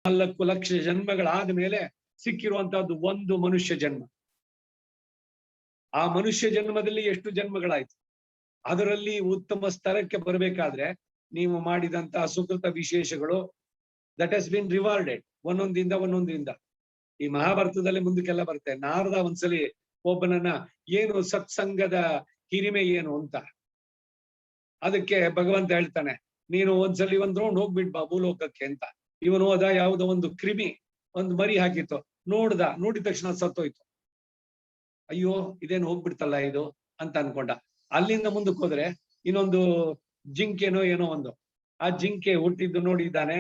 4 ಲಕ್ಷ ಜನ್ಮಗಳಾದ ಮೇಲೆ ಸಿಕ್ಕಿರುವಂತಹದ್ದು ಒಂದು ಮನುಷ್ಯ ಜನ್ಮ. ಆ ಮನುಷ್ಯ ಜನ್ಮದಲ್ಲಿ ಎಷ್ಟು ಜನ್ಮಗಳಾಯ್ತು. ಅದರಲ್ಲಿ ಉತ್ತಮ ಸ್ತರಕ್ಕೆ ಬರಬೇಕಾದ್ರೆ ನೀವು ಮಾಡಿದಂತಹ Sukrutha ವಿಶೇಷಗಳು that has been rewarded ಒಂದೊಂದಿಂದ. ಈ ಮಹಾಭಾರತದಲ್ಲಿ ಮುಂದಕ್ಕೆಲ್ಲ ಬರುತ್ತೆ. ನಾರದ ಒಂದ್ಸಲಿ ಒಬ್ಬನನ್ನ ಏನು ಸತ್ಸಂಗದ ಹಿರಿಮೆ ಏನು ಅಂತ ಅದಕ್ಕೆ ಭಗವಂತ ಹೇಳ್ತಾನೆ, ನೀನು ಒಂದ್ಸಲಿ ಒಂದ್ ರೌಂಡ್ ಹೋಗ್ಬಿಟ್ ಬಾ ಭೂಲೋಕಕ್ಕೆ ಅಂತ. ಇವನು ಹೋದ, ಯಾವುದೋ ಒಂದು ಕ್ರಿಮಿ ಒಂದು ಮರಿ ಹಾಕಿತ್ತು, ನೋಡಿದ ತಕ್ಷಣ ಸತ್ತೋಯ್ತು. ಅಯ್ಯೋ ಇದೇನು ಹೋಗ್ಬಿಡ್ತಲ್ಲ ಇದು ಅಂತ ಅನ್ಕೊಂಡ. ಅಲ್ಲಿಂದ ಮುಂದಕ್ಕೆ ಹೋದ್ರೆ ಇನ್ನೊಂದು ಜಿಂಕೆನೋ ಏನೋ ಒಂದು, ಆ ಜಿಂಕೆ ಹುಟ್ಟಿದ್ದು ನೋಡಿದ್ದಾನೆ.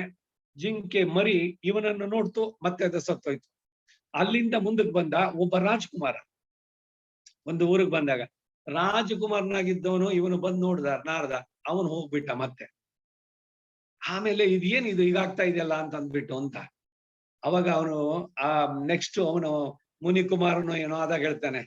ಜಿಂಕೆ ಮರಿ ಇವನನ್ನು ನೋಡ್ತು, ಮತ್ತೆ ಅದು ಸತ್ತೋಯ್ತು. ಅಲ್ಲಿಂದ ಮುಂದಕ್ಕೆ ಬಂದ ಒಬ್ಬ ರಾಜ್ಕುಮಾರ. ಒಂದು ಊರಿಗೆ ಬಂದಾಗ ರಾಜಕುಮಾರನಾಗಿದ್ದವನು ಇವನು ಬಂದ್ ನೋಡ್ದ ನಾರದ, ಅವನು ಹೋಗ್ಬಿಟ್ಟ ಮತ್ತೆ. ಆಮೇಲೆ ಇದೇನಿದು ಹೀಗಾಗ್ತಾ ಇದೆಯಲ್ಲ ಅಂತ ಅಂದ್ಬಿಟ್ಟು ಅಂತ. ಅವಾಗ ಅವನು ನೆಕ್ಸ್ಟ್ ಅವನು ಮುನಿಕುಮಾರನು ಏನೋ ಆದಾಗ ಹೇಳ್ತಾನೆ,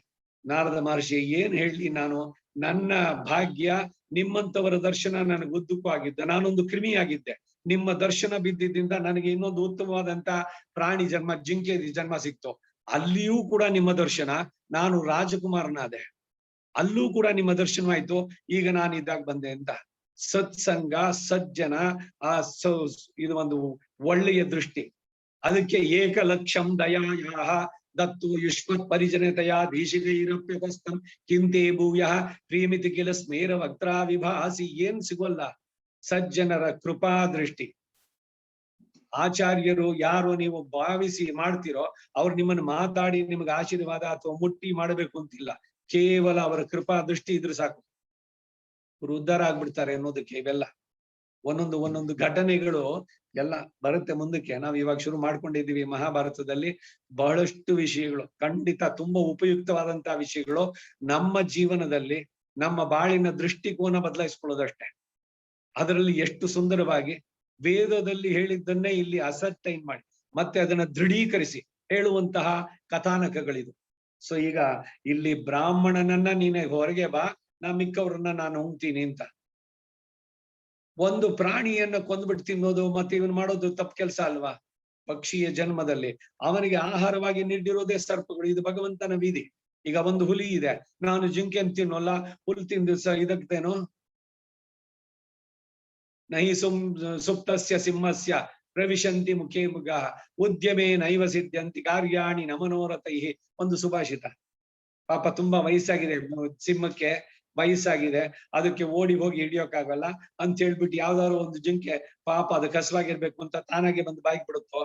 ನಾರದ ಮಹರ್ಷಿ ಏನ್ ಹೇಳಿ, ನಾನು ನನ್ನ ಭಾಗ್ಯ ನಿಮ್ಮಂತವರ ದರ್ಶನ ನನಗೆ ಉದ್ದಕ್ಕೂ ಆಗಿದ್ದ. ನಾನೊಂದು ಕ್ರಿಮಿಯಾಗಿದ್ದೆ, ನಿಮ್ಮ ದರ್ಶನ ಬಿದ್ದಿದ್ದರಿಂದ ನನಗೆ ಇನ್ನೊಂದು ಉತ್ತಮವಾದಂತ ಪ್ರಾಣಿ ಜನ್ಮ, ಜಿಂಕೆ ಜನ್ಮ ಸಿಕ್ತು. ಅಲ್ಲಿಯೂ ಕೂಡ ನಿಮ್ಮ ದರ್ಶನ, ನಾನು ರಾಜಕುಮಾರನಾದೆ, ಅಲ್ಲೂ ಕೂಡ ನಿಮ್ಮ ದರ್ಶನವಾಯ್ತು. ಈಗ ನಾನು ಇದ್ದಾಗ ಬಂದೆ ಅಂತ. ಸತ್ಸಂಗ, ಸಜ್ಜನ, ಇದು ಒಂದು ಒಳ್ಳೆಯ ದೃಷ್ಟಿ. ಅದಕ್ಕೆ 1 ಲಕ್ಷಂ ದಯಾಯಾಹ ದತ್ತು ಯುಷ್ಮತ್ ಪರಿಜನತೆಯ ಭೀಷಿಕೈರಪ್ಯಪಸ್ತಂ ಕಿಂತೆ ಭೂಯ ಪ್ರಿಯಮಿತಿ ಕಿಲ ಸ್ಮೇರ ವಕ್ರಾ ವಿಭಾಸಿ. ಏನ್ ಸಿಗೋಲ್ಲ ಸಜ್ಜನರ ಕೃಪಾ ದೃಷ್ಟಿ. ಆಚಾರ್ಯರು ಯಾರು ನೀವು ಭಾವಿಸಿ ಮಾಡ್ತಿರೋ ಅವ್ರು ನಿಮ್ಮನ್ನು ಮಾತಾಡಿ ನಿಮ್ಗೆ ಆಶೀರ್ವಾದ ಅಥವಾ ಮುಟ್ಟಿ ಮಾಡಬೇಕು ಅಂತಿಲ್ಲ. ಕೇವಲ ಅವರ ಕೃಪಾ ದೃಷ್ಟಿ ಇದ್ರೆ ಸಾಕು, ಅವರು ಉದ್ಧಾರ ಆಗ್ಬಿಡ್ತಾರೆ ಅನ್ನೋದಕ್ಕೆ ಇವೆಲ್ಲ ಒಂದೊಂದು ಘಟನೆಗಳು ಎಲ್ಲ ಬರುತ್ತೆ ಮುಂದಕ್ಕೆ. ನಾವು ಇವಾಗ ಶುರು ಮಾಡ್ಕೊಂಡಿದೀವಿ ಮಹಾಭಾರತದಲ್ಲಿ. ಬಹಳಷ್ಟು ವಿಷಯಗಳು ಖಂಡಿತ ತುಂಬಾ ಉಪಯುಕ್ತವಾದಂತಹ ವಿಷಯಗಳು. ನಮ್ಮ ಜೀವನದಲ್ಲಿ ನಮ್ಮ ಬಾಳಿನ ದೃಷ್ಟಿಕೋನ ಬದಲಾಯಿಸ್ಕೊಳ್ಳೋದಷ್ಟೇ. ಅದರಲ್ಲಿ ಎಷ್ಟು ಸುಂದರವಾಗಿ ವೇದದಲ್ಲಿ ಹೇಳಿದ್ದನ್ನೇ ಇಲ್ಲಿ ಅಸರ್ಟೈನ್ ಮಾಡಿ ಮತ್ತೆ ಅದನ್ನ ದೃಢೀಕರಿಸಿ ಹೇಳುವಂತಹ ಕಥಾನಕಗಳಿದು. ಸೊ ಈಗ ಇಲ್ಲಿ ಬ್ರಾಹ್ಮಣನನ್ನ ನೀನೆ ಹೊರಗೆ ಬಾ, ನಾ ಮಿಕ್ಕವ್ರನ್ನ ನಾನು ಉಣ್ತೀನಿ ಅಂತ. ಒಂದು ಪ್ರಾಣಿಯನ್ನ ಕೊಂದ್ಬಿಟ್ಟು ತಿನ್ನೋದು ಮತ್ತೆ ಇವನ್ ಮಾಡೋದು ತಪ್ಪು ಕೆಲಸ ಅಲ್ವಾ? ಪಕ್ಷಿಯ ಜನ್ಮದಲ್ಲಿ ಅವನಿಗೆ ಆಹಾರವಾಗಿ ನೀಡಿರೋದೇ ಸರ್ಪಗಳು. ಇದು ಭಗವಂತನ ವಿಧಿ. ಈಗ ಒಂದು ಹುಲಿ ಇದೆ, ನಾನು ಜಿಂಕೆ ತಿನ್ನೋಲ್ಲ, ಹುಲ್ ತಿಂದು ಇದಕ್ಕೇನೋ ನಹಿ ಸುಪ್ತಸ್ಯ ಸಿಂಹಸ್ಯ ಪ್ರವಿಶಂತಿ ಮುಖೇ ಮುಗ ಉದ್ಯಮೇ ನೈವ ಸಿದ್ಧಂತಿ ಕಾರ್ಯಾಣಿ ನಮನೋರಥೈ. ಒಂದು ಸುಭಾಷಿತ. ಪಾಪ ತುಂಬಾ ವಯಸ್ಸಾಗಿದೆ ಸಿಂಹಕ್ಕೆ, ವಯಸ್ಸಾಗಿದೆ, ಅದಕ್ಕೆ ಓಡಿ ಹೋಗಿ ಹಿಡಿಯೋಕ್ಕಾಗಲ್ಲ ಅಂತ ಹೇಳ್ಬಿಟ್ಟು ಯಾವ್ದಾದ್ರು ಒಂದು ಜಿಂಕೆ ಪಾಪ ಅದು ಕಸವಾಗಿರ್ಬೇಕು ಅಂತ ತಾನಾಗೆ ಬಂದು ಬಾಯಿಗೆ ಬಿಡುತ್ತೋ?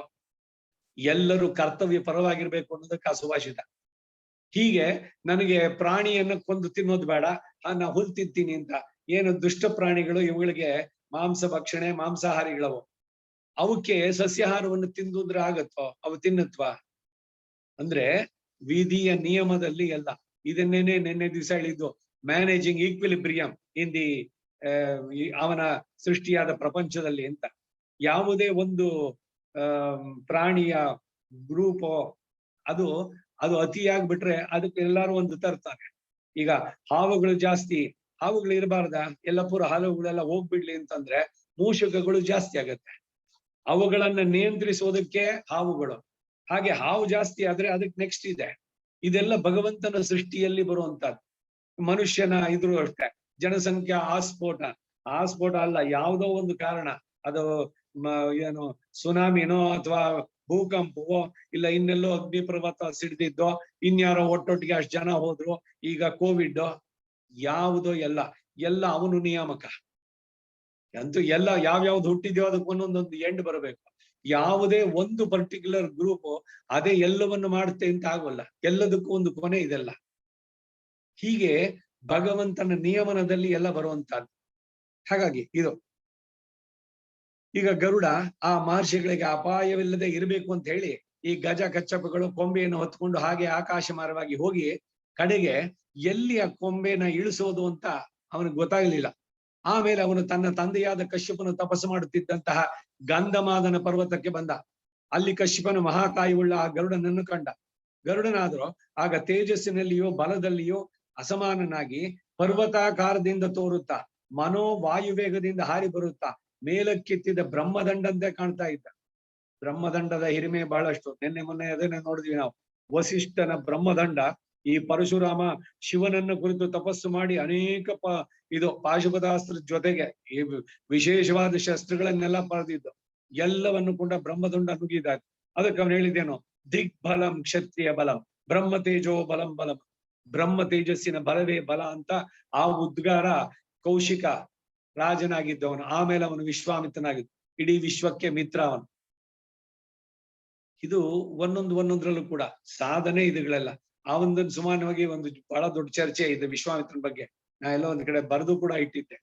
ಎಲ್ಲರೂ ಕರ್ತವ್ಯ ಪರವಾಗಿರ್ಬೇಕು ಅನ್ನೋದಕ್ಕೆ ಆ ಸುಭಾಷಿತ. ಹೀಗೆ ನನಗೆ ಪ್ರಾಣಿಯನ್ನ ಕೊಂದು ತಿನ್ನೋದು ಬೇಡ, ನಾ ಹುಲ್ ತಿಂತೀನಿ ಅಂತ. ಏನು ದುಷ್ಟ ಪ್ರಾಣಿಗಳು, ಇವುಗಳಿಗೆ ಮಾಂಸ ಭಕ್ಷಣೆ, ಮಾಂಸಾಹಾರಿಗಳವು. ಅವಕ್ಕೆ ಸಸ್ಯಾಹಾರವನ್ನು ತಿಂದುದ್ರೆ ಆಗತ್ತೋ? ಅವು ತಿನ್ನತ್ವಾ? ಅಂದ್ರೆ ವಿಧಿಯ ನಿಯಮದಲ್ಲಿ ಎಲ್ಲ. ಇದನ್ನೇನೆ ನಿನ್ನೆ ದಿವಸ ಹೇಳಿದ್ದು, ಮ್ಯಾನೇಜಿಂಗ್ ಈಕ್ವಿಲಿಬ್ರಿಯಂ ಇನ್ ದಿ ಅವನ ಸೃಷ್ಟಿಯಾದ ಪ್ರಪಂಚದಲ್ಲಿ ಅಂತ. ಯಾವುದೇ ಒಂದು ಪ್ರಾಣಿಯ ಗ್ರೂಪೋ ಅದು ಅತಿಯಾಗ್ಬಿಟ್ರೆ ಅದಕ್ಕೆ ಎಲ್ಲಾರು ಒಂದು ತರ್ತಾರೆ. ಈಗ ಹಾವುಗಳು ಜಾಸ್ತಿ, ಹಾವುಗಳು ಇರಬಾರ್ದ, ಎಲ್ಲ ಪೂರ ಹಾವುಗಳೆಲ್ಲ ಹೋಗ್ಬಿಡ್ಲಿ ಅಂತಂದ್ರೆ ಮೂಷಕಗಳು ಜಾಸ್ತಿ ಆಗತ್ತೆ. ಅವುಗಳನ್ನ ನಿಯಂತ್ರಿಸೋದಕ್ಕೆ ಹಾವುಗಳು. ಹಾಗೆ ಹಾವು ಜಾಸ್ತಿ ಆದ್ರೆ ಅದಕ್ಕೆ ನೆಕ್ಸ್ಟ್ ಇದೆ. ಇದೆಲ್ಲ ಭಗವಂತನ ಸೃಷ್ಟಿಯಲ್ಲಿ ಬರುವಂತಹದ್ದು. ಮನುಷ್ಯನ ಇದ್ರು ಅಷ್ಟೇ, ಜನಸಂಖ್ಯಾ ಆಸ್ಫೋಟ ಅಲ್ಲ, ಯಾವುದೋ ಒಂದು ಕಾರಣ, ಅದು ಏನು ಸುನಾಮಿನೋ ಅಥವಾ ಭೂಕಂಪವೋ ಇಲ್ಲ ಇನ್ನೆಲ್ಲೋ ಅಗ್ನಿ ಪರ್ವತ ಸಿಡಿದಿದ್ದೋ, ಇನ್ಯಾರೋ ಒಟ್ಟೊಟ್ಟಿಗೆ ಅಷ್ಟು ಜನ ಹೋದ್ರು, ಈಗ ಕೋವಿಡ್, ಯಾವುದೋ ಎಲ್ಲ ಅವನು ನಿಯಾಮಕ. ಅಂತೂ ಎಲ್ಲ ಯಾವ್ಯಾವ್ದು ಹುಟ್ಟಿದ್ಯೋ ಅದಕ್ಕೆ ಒಂದೊಂದೊಂದು ಎಂಡ್ ಬರಬೇಕು. ಯಾವುದೇ ಒಂದು ಪರ್ಟಿಕ್ಯುಲರ್ ಗ್ರೂಪ್ ಅದೇ ಎಲ್ಲವನ್ನು ಮಾಡುತ್ತೆ ಅಂತ ಆಗೋಲ್ಲ, ಎಲ್ಲದಕ್ಕೂ ಒಂದು ಕೊನೆ ಇದೆಲ್ಲ. ಹೀಗೆ ಭಗವಂತನ ನಿಯಮನದಲ್ಲಿ ಎಲ್ಲ ಬರುವಂತಹದ್ದು. ಹಾಗಾಗಿ ಇದು ಈಗ ಗರುಡ ಆ ಮಹರ್ಷಿಗಳಿಗೆ ಅಪಾಯವಿಲ್ಲದೆ ಇರಬೇಕು ಅಂತ ಹೇಳಿ ಈ ಗಜ ಕಚ್ಚಪಗಳು ಕೊಂಬೆಯನ್ನು ಹೊತ್ಕೊಂಡು ಹಾಗೆ ಆಕಾಶ ಮಾರ್ಗವಾಗಿ ಹೋಗಿ ಕಡೆಗೆ ಎಲ್ಲಿ ಆ ಕೊಂಬೆನ ಇಳಿಸೋದು ಅಂತ ಅವನಿಗೆ ಗೊತ್ತಾಗ್ಲಿಲ್ಲ. ಆಮೇಲೆ ಅವನು ತನ್ನ ತಂದೆಯಾದ ಕಶ್ಯಪನು ತಪಸ್ಸು ಮಾಡುತ್ತಿದ್ದಂತಹ ಗಂಧಮಾದನ ಪರ್ವತಕ್ಕೆ ಬಂದ. ಅಲ್ಲಿ ಕಶ್ಯಪನು ಮಹಾಕಾಯುಳ್ಳ ಆ ಗರುಡನನ್ನು ಕಂಡ. ಗರುಡನಾದ್ರೂ ಆಗ ತೇಜಸ್ಸಿನಲ್ಲಿಯೋ ಬಲದಲ್ಲಿಯೋ ಅಸಮಾನನಾಗಿ ಪರ್ವತಾಕಾರದಿಂದ ತೋರುತ್ತಾ ಮನೋವಾಯುವೇಗದಿಂದ ಹಾರಿ ಬರುತ್ತಾ ಮೇಲಕ್ಕೆತ್ತಿದ ಬ್ರಹ್ಮದಂಡಂತೆ ಕಾಣ್ತಾ ಇದ್ದ. ಬ್ರಹ್ಮದಂಡದ ಹಿರಿಮೆ ಬಹಳಷ್ಟು. ನಿನ್ನೆ ಮೊನ್ನೆ ಅದನ್ನ ನೋಡಿದ್ವಿ ನಾವು. ವಸಿಷ್ಠನ ಬ್ರಹ್ಮದಂಡ ಈ ಪರಶುರಾಮ ಶಿವನನ್ನ ಕುರಿತು ತಪಸ್ಸು ಮಾಡಿ ಅನೇಕ ಇದು ಪಾಶುಪತಾಸ್ತ್ರದ ಜೊತೆಗೆ ಈ ವಿಶೇಷವಾದ ಶಸ್ತ್ರಗಳನ್ನೆಲ್ಲ ಪಡೆದಿದ್ದು ಎಲ್ಲವನ್ನು ಕೂಡ ಬ್ರಹ್ಮದಂಡ ನುಗ್ಗಿದಾಗ. ಅದಕ್ಕೆ ಅವನು ಹೇಳಿದ್ದೇನು, ದಿಗ್ಬಲಂ ಕ್ಷತ್ರಿಯ ಬಲಂ ಬ್ರಹ್ಮ ತೇಜೋ ಬಲಂ ಬಲಂ. ಬ್ರಹ್ಮ ತೇಜಸ್ಸಿನ ಬಲವೇ ಬಲ ಅಂತ ಆ ಉದ್ಗಾರ ಕೌಶಿಕ ರಾಜನಾಗಿದ್ದವನು. ಆಮೇಲೆ ಅವನು ವಿಶ್ವಾಮಿತ್ರನಾಗಿದ್ದ, ಇಡೀ ವಿಶ್ವಕ್ಕೆ ಮಿತ್ರ ಅವನು. ಇದು ಒಂದೊಂದ್ರಲ್ಲೂ ಕೂಡ ಸಾಧನೆ ಇದುಗಳೆಲ್ಲ. ಆ ಒಂದೊಂದು ಸಮಾನವಾಗಿ ಒಂದು ಬಹಳ ದೊಡ್ಡ ಚರ್ಚೆ ಇದೆ ವಿಶ್ವಾಮಿತ್ರನ ಬಗ್ಗೆ. ನಾ ಎಲ್ಲ ಒಂದ್ ಕಡೆ ಬರೆದು ಕೂಡ ಇಟ್ಟಿದ್ದೆ.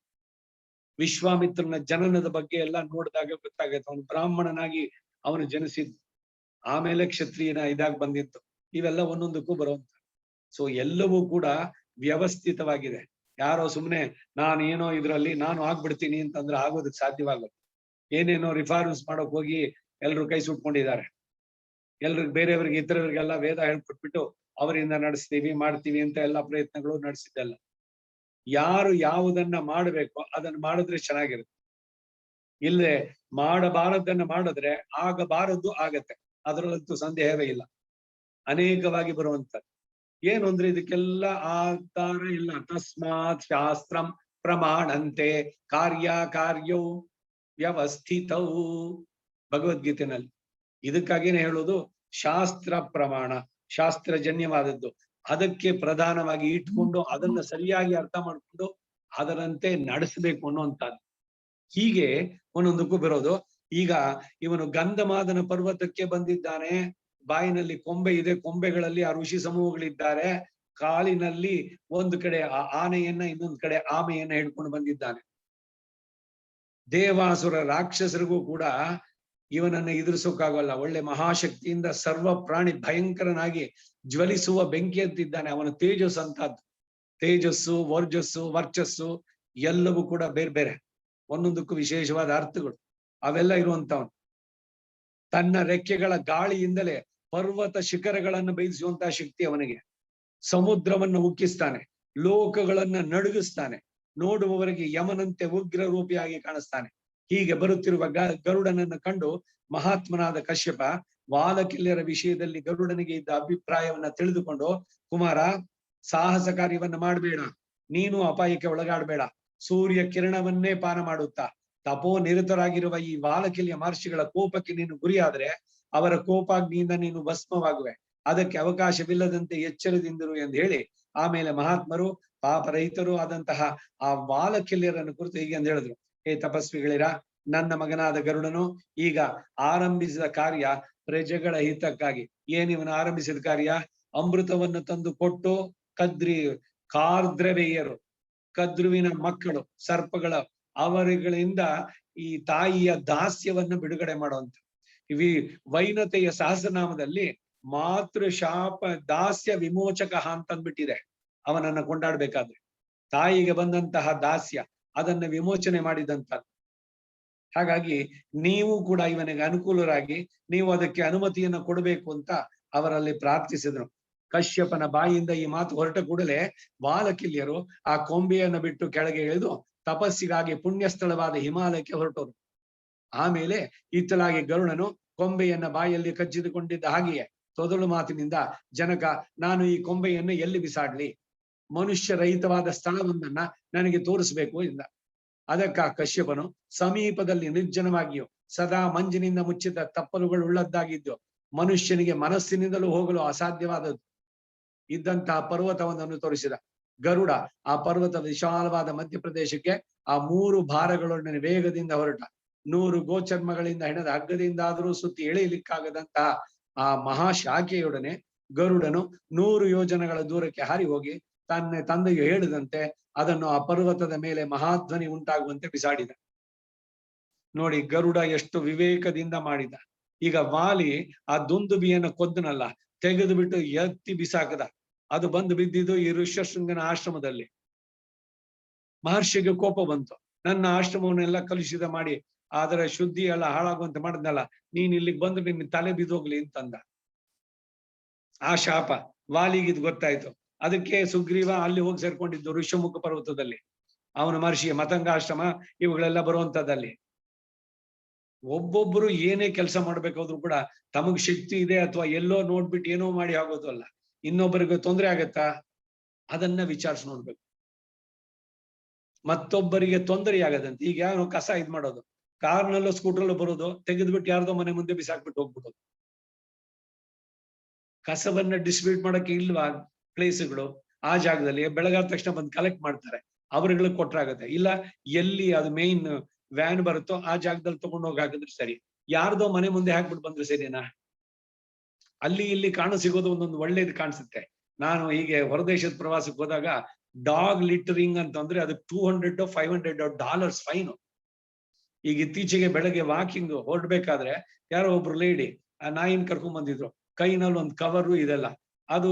ವಿಶ್ವಾಮಿತ್ರನ ಜನನದ ಬಗ್ಗೆ ಎಲ್ಲ ನೋಡಿದಾಗ ಗೊತ್ತಾಗತ್ತೆ, ಅವನು ಬ್ರಾಹ್ಮಣನಾಗಿ ಅವನು ಜನಿಸಿದ್ದು, ಆಮೇಲೆ ಕ್ಷತ್ರಿಯನ ಇದಾಗಿ ಬಂದಿತ್ತು. ಇವೆಲ್ಲ ಒಂದೊಂದಕ್ಕೂ ಬರುವಂತ. ಸೊ ಎಲ್ಲವೂ ಕೂಡ ವ್ಯವಸ್ಥಿತವಾಗಿದೆ. ಯಾರೋ ಸುಮ್ನೆ ನಾನೇನೋ ಇದ್ರಲ್ಲಿ ನಾನು ಆಗ್ಬಿಡ್ತೀನಿ ಅಂತಂದ್ರೆ ಆಗೋದಕ್ಕೆ ಸಾಧ್ಯವಾಗುತ್ತೆ. ಏನೇನೋ ರಿಫಾರ್ಮ್ಸ್ ಮಾಡೋಕ್ ಹೋಗಿ ಎಲ್ರು ಕೈ ಸುಟ್ಕೊಂಡಿದ್ದಾರೆ. ಎಲ್ರಿಗ್ ಬೇರೆಯವ್ರಿಗೆ ಇತರವ್ರಿಗೆಲ್ಲ ವೇದ ಹೇಳ್ಕೊಟ್ಬಿಟ್ಟು ಅವರಿಂದ ನಡೆಸ್ತೀವಿ ಮಾಡ್ತೀವಿ ಅಂತ ಎಲ್ಲಾ ಪ್ರಯತ್ನಗಳು ನಡೆಸಿದ್ದಲ್ಲ. ಯಾರು ಯಾವುದನ್ನ ಮಾಡಬೇಕೋ ಅದನ್ನ ಮಾಡಿದ್ರೆ ಚೆನ್ನಾಗಿರುತ್ತೆ. ಇಲ್ಲೇ ಮಾಡಬಾರದನ್ನ ಮಾಡಿದ್ರೆ ಆಗಬಾರದು ಆಗತ್ತೆ. ಅದರಲ್ಲಂತೂ ಸಂದೇಹವೇ ಇಲ್ಲ. ಅನೇಕವಾಗಿ ಬರುವಂತದ್ದು ಏನು ಅಂದ್ರೆ ಇದಕ್ಕೆಲ್ಲ ಆಧಾರ ಇಲ್ಲ. ತಸ್ಮಾತ್ ಶಾಸ್ತ್ರಂ ಪ್ರಮಾಣಂತೆ ಕಾರ್ಯ ಕಾರ್ಯೌ ವ್ಯವಸ್ಥಿತವು ಭಗವದ್ಗೀತೆನಲ್ಲಿ. ಇದಕ್ಕಾಗಿನೇ ಹೇಳೋದು ಶಾಸ್ತ್ರ ಪ್ರಮಾಣ, ಶಾಸ್ತ್ರಜನ್ಯವಾದದ್ದು. ಅದಕ್ಕೆ ಪ್ರಧಾನವಾಗಿ ಇಟ್ಕೊಂಡು ಅದನ್ನ ಸರಿಯಾಗಿ ಅರ್ಥ ಮಾಡ್ಕೊಂಡು ಅದರಂತೆ ನಡೆಸಬೇಕು ಅನ್ನುವಂಥದ್ದು. ಹೀಗೆ ಒಂದೊಂದಕ್ಕೂ ಬರೋದು. ಈಗ ಇವನು ಗಂಧಮಾದನ ಪರ್ವತಕ್ಕೆ ಬಂದಿದ್ದಾನೆ. ಬಾಯಿನಲ್ಲಿ ಕೊಂಬೆ ಇದೆ, ಕೊಂಬೆಗಳಲ್ಲಿ ಆ ಋಷಿ ಸಮೂಹಗಳಿದ್ದಾರೆ. ಕಾಲಿನಲ್ಲಿ ಒಂದು ಕಡೆ ಆ ಆನೆಯನ್ನ, ಇನ್ನೊಂದು ಕಡೆ ಆಮೆಯನ್ನ ಹಿಡ್ಕೊಂಡು ಬಂದಿದ್ದಾನೆ. ದೇವಾಸುರ ರಾಕ್ಷಸರಿಗೂ ಕೂಡ ಇವನನ್ನ ಎದುರಿಸೋಕ್ಕಾಗಲ್ಲ. ಒಳ್ಳೆ ಮಹಾಶಕ್ತಿಯಿಂದ ಸರ್ವ ಪ್ರಾಣಿ ಭಯಂಕರನಾಗಿ ಜ್ವಲಿಸುವ ಬೆಂಕಿ ಅಂತಿದ್ದಾನೆ. ಅವನ ತೇಜಸ್ಸು ಅಂತದ್ದು. ತೇಜಸ್ಸು, ವರ್ಚಸ್ಸು ಎಲ್ಲವೂ ಕೂಡ ಬೇರೆ ಬೇರೆ, ಒಂದೊಂದಕ್ಕೂ ವಿಶೇಷವಾದ ಅರ್ಥಗಳು ಅವೆಲ್ಲ ಇರುವಂತವನು. ತನ್ನ ರೆಕ್ಕೆಗಳ ಗಾಳಿಯಿಂದಲೇ ಪರ್ವತ ಶಿಖರಗಳನ್ನು ಬೈದಿಸುವಂತಹ ಶಕ್ತಿ ಅವನಿಗೆ. ಸಮುದ್ರವನ್ನು ಉಕ್ಕಿಸ್ತಾನೆ, ಲೋಕಗಳನ್ನ ನಡುಗಿಸ್ತಾನೆ, ನೋಡುವವರಿಗೆ ಯಮನಂತೆ ಉಗ್ರ ರೂಪಿಯಾಗಿ ಕಾಣಿಸ್ತಾನೆ. ಹೀಗೆ ಬರುತ್ತಿರುವ ಗರುಡನನ್ನು ಕಂಡು ಮಹಾತ್ಮನಾದ ಕಶ್ಯಪ ವಾಲಕಿಲ್ಯರ ವಿಷಯದಲ್ಲಿ ಗರುಡನಿಗೆ ಇದ್ದ ಅಭಿಪ್ರಾಯವನ್ನ ತಿಳಿದುಕೊಂಡು, ಕುಮಾರ, ಸಾಹಸ ಕಾರ್ಯವನ್ನ ಮಾಡಬೇಡ, ನೀನು ಅಪಾಯಕ್ಕೆ ಒಳಗಾಡಬೇಡ, ಸೂರ್ಯ ಕಿರಣವನ್ನೇ ಪಾನ ಮಾಡುತ್ತಾ ತಪೋ ನಿರತರಾಗಿರುವ ಈ ವಾಲಕಿಲ್ಯ ಮಹರ್ಷಿಗಳ ಕೋಪಕ್ಕೆ ನೀನು ಗುರಿಯಾದ್ರೆ ಅವರ ಕೋಪಾಗ್ನಿಯಿಂದ ನೀನು ಭಸ್ಮವಾಗುವೆ. ಅದಕ್ಕೆ ಅವಕಾಶವಿಲ್ಲದಂತೆ ಎಚ್ಚರದಿಂದರು ಎಂದು ಹೇಳಿ ಆಮೇಲೆ ಮಹಾತ್ಮರು ಪಾಪರಹಿತರು ಆದಂತಹ ಆ ವಾಲಕಿಲ್ಯರನ್ನು ಕುರಿತು ಹೀಗೆ ಅಂತ ಹೇಳಿದ್ರು. ಹೇ ತಪಸ್ವಿಗಳಿರ, ನನ್ನ ಮಗನಾದ ಗರುಡನು ಈಗ ಆರಂಭಿಸಿದ ಕಾರ್ಯ ಪ್ರಜೆಗಳ ಹಿತಕ್ಕಾಗಿ. ಏನಿವನು ಆರಂಭಿಸಿದ ಕಾರ್ಯ? ಅಮೃತವನ್ನು ತಂದು ಕೊಟ್ಟು ಕಾರ್ದ್ರವೇಯರು, ಕದ್ರುವಿನ ಮಕ್ಕಳು, ಸರ್ಪಗಳ ಅವರುಗಳಿಂದ ಈ ತಾಯಿಯ ದಾಸ್ಯವನ್ನು ಬಿಡುಗಡೆ ಮಾಡುವಂತ. ವೈನತೆಯ ಸಹಸ್ರನಾಮದಲ್ಲಿ ಮಾತೃ ಶಾಪ ದಾಸ್ಯ ವಿಮೋಚಕ ಅಂತಂದ್ಬಿಟ್ಟಿದೆ. ಅವನನ್ನ ಕೊಂಡಾಡ್ಬೇಕಾದ್ರೆ ತಾಯಿಗೆ ಬಂದಂತಹ ದಾಸ್ಯ ಅದನ್ನ ವಿಮೋಚನೆ ಮಾಡಿದಂತ. ಹಾಗಾಗಿ ನೀವು ಕೂಡ ಇವನಿಗೆ ಅನುಕೂಲರಾಗಿ ನೀವು ಅದಕ್ಕೆ ಅನುಮತಿಯನ್ನು ಕೊಡಬೇಕು ಅಂತ ಅವರಲ್ಲಿ ಪ್ರಾರ್ಥಿಸಿದ್ರು. ಕಶ್ಯಪನ ಬಾಯಿಯಿಂದ ಈ ಮಾತು ಹೊರಟ ಕೂಡಲೇ ವಾಲಕಿಲ್ಯರು ಆ ಕೊಂಬೆಯನ್ನು ಬಿಟ್ಟು ಕೆಳಗೆ ಇಳಿದು ತಪಸ್ಸಿಗಾಗಿ ಪುಣ್ಯ ಸ್ಥಳವಾದ ಹಿಮಾಲಯಕ್ಕೆ ಹೊರಟರು. ಆಮೇಲೆ ಇತ್ತಲಾಗಿ ಗರುಡನು ಕೊಂಬೆಯನ್ನ ಬಾಯಲ್ಲಿ ಕಚ್ಚಿದುಕೊಂಡಿದ್ದ ಹಾಗೆಯೇ ತೊದಲು ಮಾತಿನಿಂದ, ಜನಕ, ನಾನು ಈ ಕೊಂಬೆಯನ್ನು ಎಲ್ಲಿ ಬಿಸಾಡ್ಲಿ? ಮನುಷ್ಯ ರಹಿತವಾದ ಸ್ಥಳವೊಂದನ್ನ ನನಗೆ ತೋರಿಸ್ಬೇಕು ಎಂದ. ಅದಕ್ಕ ಕಶ್ಯಪನು ಸಮೀಪದಲ್ಲಿ ನಿರ್ಜನವಾಗಿಯೂ ಸದಾ ಮಂಜಿನಿಂದ ಮುಚ್ಚಿದ ತಪ್ಪಲುಗಳು ಉಳ್ಳದ್ದಾಗಿದ್ದು ಮನುಷ್ಯನಿಗೆ ಮನಸ್ಸಿನಿಂದಲೂ ಹೋಗಲು ಅಸಾಧ್ಯವಾದದ್ದು ಇದ್ದಂತಹ ಪರ್ವತವೊಂದನ್ನು ತೋರಿಸಿದ. ಗರುಡ ಆ ಪರ್ವತ ವಿಶಾಲವಾದ ಮಧ್ಯಪ್ರದೇಶಕ್ಕೆ ಆ 3 ಭಾರಗಳೊಡನೆ ವೇಗದಿಂದ ಹೊರಟ. 100 ಗೋಚರ್ಮಗಳಿಂದ ಹೆಣದ ಹಗ್ಗದಿಂದಾದರೂ ಸುತ್ತಿ ಎಳೆಯಲಿಕ್ಕಾಗದಂತಹ ಆ ಮಹಾಶಾಖೆಯೊಡನೆ ಗರುಡನು 100 ಯೋಜನಗಳ ದೂರಕ್ಕೆ ಹಾರಿ ಹೋಗಿ ತನ್ನ ತಂದೆಯು ಹೇಳಿದಂತೆ ಅದನ್ನು ಆ ಪರ್ವತದ ಮೇಲೆ ಮಹಾಧ್ವನಿ ಉಂಟಾಗುವಂತೆ ಬಿಸಾಡಿದ. ನೋಡಿ, ಗರುಡ ಎಷ್ಟು ವಿವೇಕದಿಂದ ಮಾಡಿದ. ಈಗ ವಾಲಿ ಆ ದುಂದುಬಿಯನ್ನು ಕೊದ್ದನಲ್ಲ, ತೆಗೆದು ಬಿಟ್ಟು ಎತ್ತಿ ಬಿಸಾಕದ. ಅದು ಬಂದು ಬಿದ್ದಿದ್ದು ಈ ಋಷ್ಯಶೃಂಗನ ಆಶ್ರಮದಲ್ಲಿ. ಮಹರ್ಷಿಗೆ ಕೋಪ ಬಂತು. ನನ್ನ ಆಶ್ರಮವನ್ನೆಲ್ಲ ಕಲುಷಿತ ಮಾಡಿ ಅದರ ಶುದ್ಧಿ ಎಲ್ಲ ಹಾಳಾಗುವಂತೆ ಮಾಡಿದ್ನಲ್ಲ, ನೀನ್ ಇಲ್ಲಿಗೆ ಬಂದು ನಿನ್ನ ತಲೆ ಬಿದ್ದೋಗ್ಲಿ ಅಂತಂದ. ಆ ಶಾಪ ವಾಲಿಗಿದ್ ಗೊತ್ತಾಯ್ತು. ಅದಕ್ಕೆ ಸುಗ್ರೀವ ಅಲ್ಲಿ ಹೋಗಿ ಸೇರ್ಕೊಂಡಿದ್ದು ಋಷ್ಯಮುಖ ಪರ್ವತದಲ್ಲಿ. ಅವನ ಮಹರ್ಷಿಯ ಮತಂಗಾಶ್ರಮ ಇವುಗಳೆಲ್ಲ ಬರುವಂತದ್ದಲ್ಲಿ. ಒಬ್ಬೊಬ್ರು ಏನೇ ಕೆಲಸ ಮಾಡ್ಬೇಕಾದ್ರು ಕೂಡ ತಮಗ್ ಶಕ್ತಿ ಇದೆ ಅಥವಾ ಎಲ್ಲೋ ನೋಡ್ಬಿಟ್ಟು ಏನೋ ಮಾಡಿ ಆಗೋದು ಅಲ್ಲ. ಇನ್ನೊಬ್ಬರಿಗೆ ತೊಂದರೆ ಆಗತ್ತಾ ಅದನ್ನ ವಿಚಾರಿಸಿ ನೋಡ್ಬೇಕು. ಮತ್ತೊಬ್ಬರಿಗೆ ತೊಂದರೆ ಆಗದಂತೆ. ಈಗ ಯಾರು ಕಸ ಇದ್ ಮಾಡೋದು, ಕಾರ್ನಲ್ಲೋ ಸ್ಕೂಟ್ರಲ್ಲೋ ಬರೋದು, ತೆಗೆದ್ಬಿಟ್ಟು ಯಾರ್ದೋ ಮನೆ ಮುಂದೆ ಬಿಸಾಕ್ಬಿಟ್ಟು ಹೋಗ್ಬಿಡೋದು. ಕಸವನ್ನ ಡಿಸ್ಟ್ರಿಬ್ಯೂಟ್ ಮಾಡಕ್ಕೆ ಇಲ್ವಾ ಪ್ಲೇಸ್ಗಳು? ಆ ಜಾಗದಲ್ಲಿ ಬೆಳಗಾದ ತಕ್ಷಣ ಬಂದು ಕಲೆಕ್ಟ್ ಮಾಡ್ತಾರೆ, ಅವ್ರಿಗೆ ಕೊಟ್ರಾಗತ್ತೆ. ಇಲ್ಲ ಎಲ್ಲಿ ಅದು ಮೇನ್ ವ್ಯಾನ್ ಬರುತ್ತೋ ಆ ಜಾಗದಲ್ಲಿ ತಗೊಂಡು ಹೋಗಿ ಹಾಕಿದ್ರೆ ಸರಿ. ಯಾರ್ದೋ ಮನೆ ಮುಂದೆ ಹಾಕ್ಬಿಟ್ಟು ಬಂದ್ರೆ ಸರಿನಾ? ಅಲ್ಲಿ ಇಲ್ಲಿ ಕಾಣ ಸಿಗೋದು ಒಂದೊಂದು ಒಳ್ಳೇದು ಕಾಣಿಸುತ್ತೆ. ನಾನು ಹೀಗೆ ಹೊರದೇಶದ ಪ್ರವಾಸಕ್ಕೆ ಹೋದಾಗ ಡಾಗ್ ಲಿಟರಿಂಗ್ ಅಂತಂದ್ರೆ ಅದು $200 $500 ಫೈನ್. ಈಗ ಇತ್ತೀಚೆಗೆ ಬೆಳಗ್ಗೆ ವಾಕಿಂಗ್ ಹೊರಡ್ಬೇಕಾದ್ರೆ ಯಾರೋ ಒಬ್ರು ಲೇಡಿ ಆ ನಾಯಿನ್ ಕರ್ಕೊಂಡ್ ಬಂದಿದ್ರು, ಕೈನಲ್ಲಿ ಒಂದು ಕವರು ಇದೆಲ್ಲ. ಅದು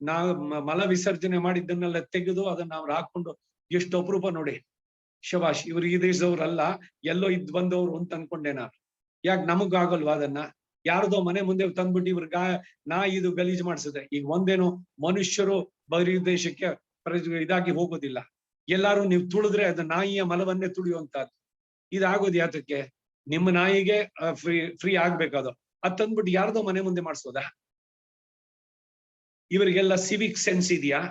ನಾವು ಮಲ ವಿಸರ್ಜನೆ ಮಾಡಿದ್ದನ್ನೆಲ್ಲ ತೆಗೆದು ಅದನ್ನ ಅವ್ರು ಹಾಕೊಂಡು ಎಷ್ಟು ಅಪರೂಪ ನೋಡಿ. ಶಬಾಷ್, ಇವ್ರು ಈ ದೇಶದವ್ರಲ್ಲ, ಎಲ್ಲೋ ಇದ್ ಬಂದವ್ರು ಅಂತ ಅನ್ಕೊಂಡೆ ನಾನು. ಯಾಕೆ ನಮಗ್ ಆಗಲ್ವಾ ಅದನ್ನ? ಯಾರ್ದೋ ಮನೆ ಮುಂದೆ ತಂದ್ಬಿಟ್ಟು ಇವ್ರ ನಾಯಿ ಇದು ಗಲೀಜು ಮಾಡಿಸಿದ್ರೆ. ಈಗ ಒಂದೇನು ಮನುಷ್ಯರು ಬರೀ ದೇಶಕ್ಕೆ ಇದಾಗಿ ಹೋಗೋದಿಲ್ಲ. ಎಲ್ಲಾರು ನೀವು ತುಳಿದ್ರೆ ಅದು ನಾಯಿಯ ಮಲವನ್ನೇ ತುಳಿಯುವಂತದ್ದು. ಇದಾಗೋದು ಯಾತಕ್ಕೆ? ನಿಮ್ಮ ನಾಯಿಗೆ ಫ್ರೀ ಆಗ್ಬೇಕದು. ಅದ್ ತಂದ್ಬಿಟ್ಟು ಯಾರ್ದೋ ಮನೆ ಮುಂದೆ ಮಾಡಿಸೋದಾ? ಇವರಿಗೆಲ್ಲ ಸಿವಿಕ್ ಸೆನ್ಸ್ ಇದೆಯಾ?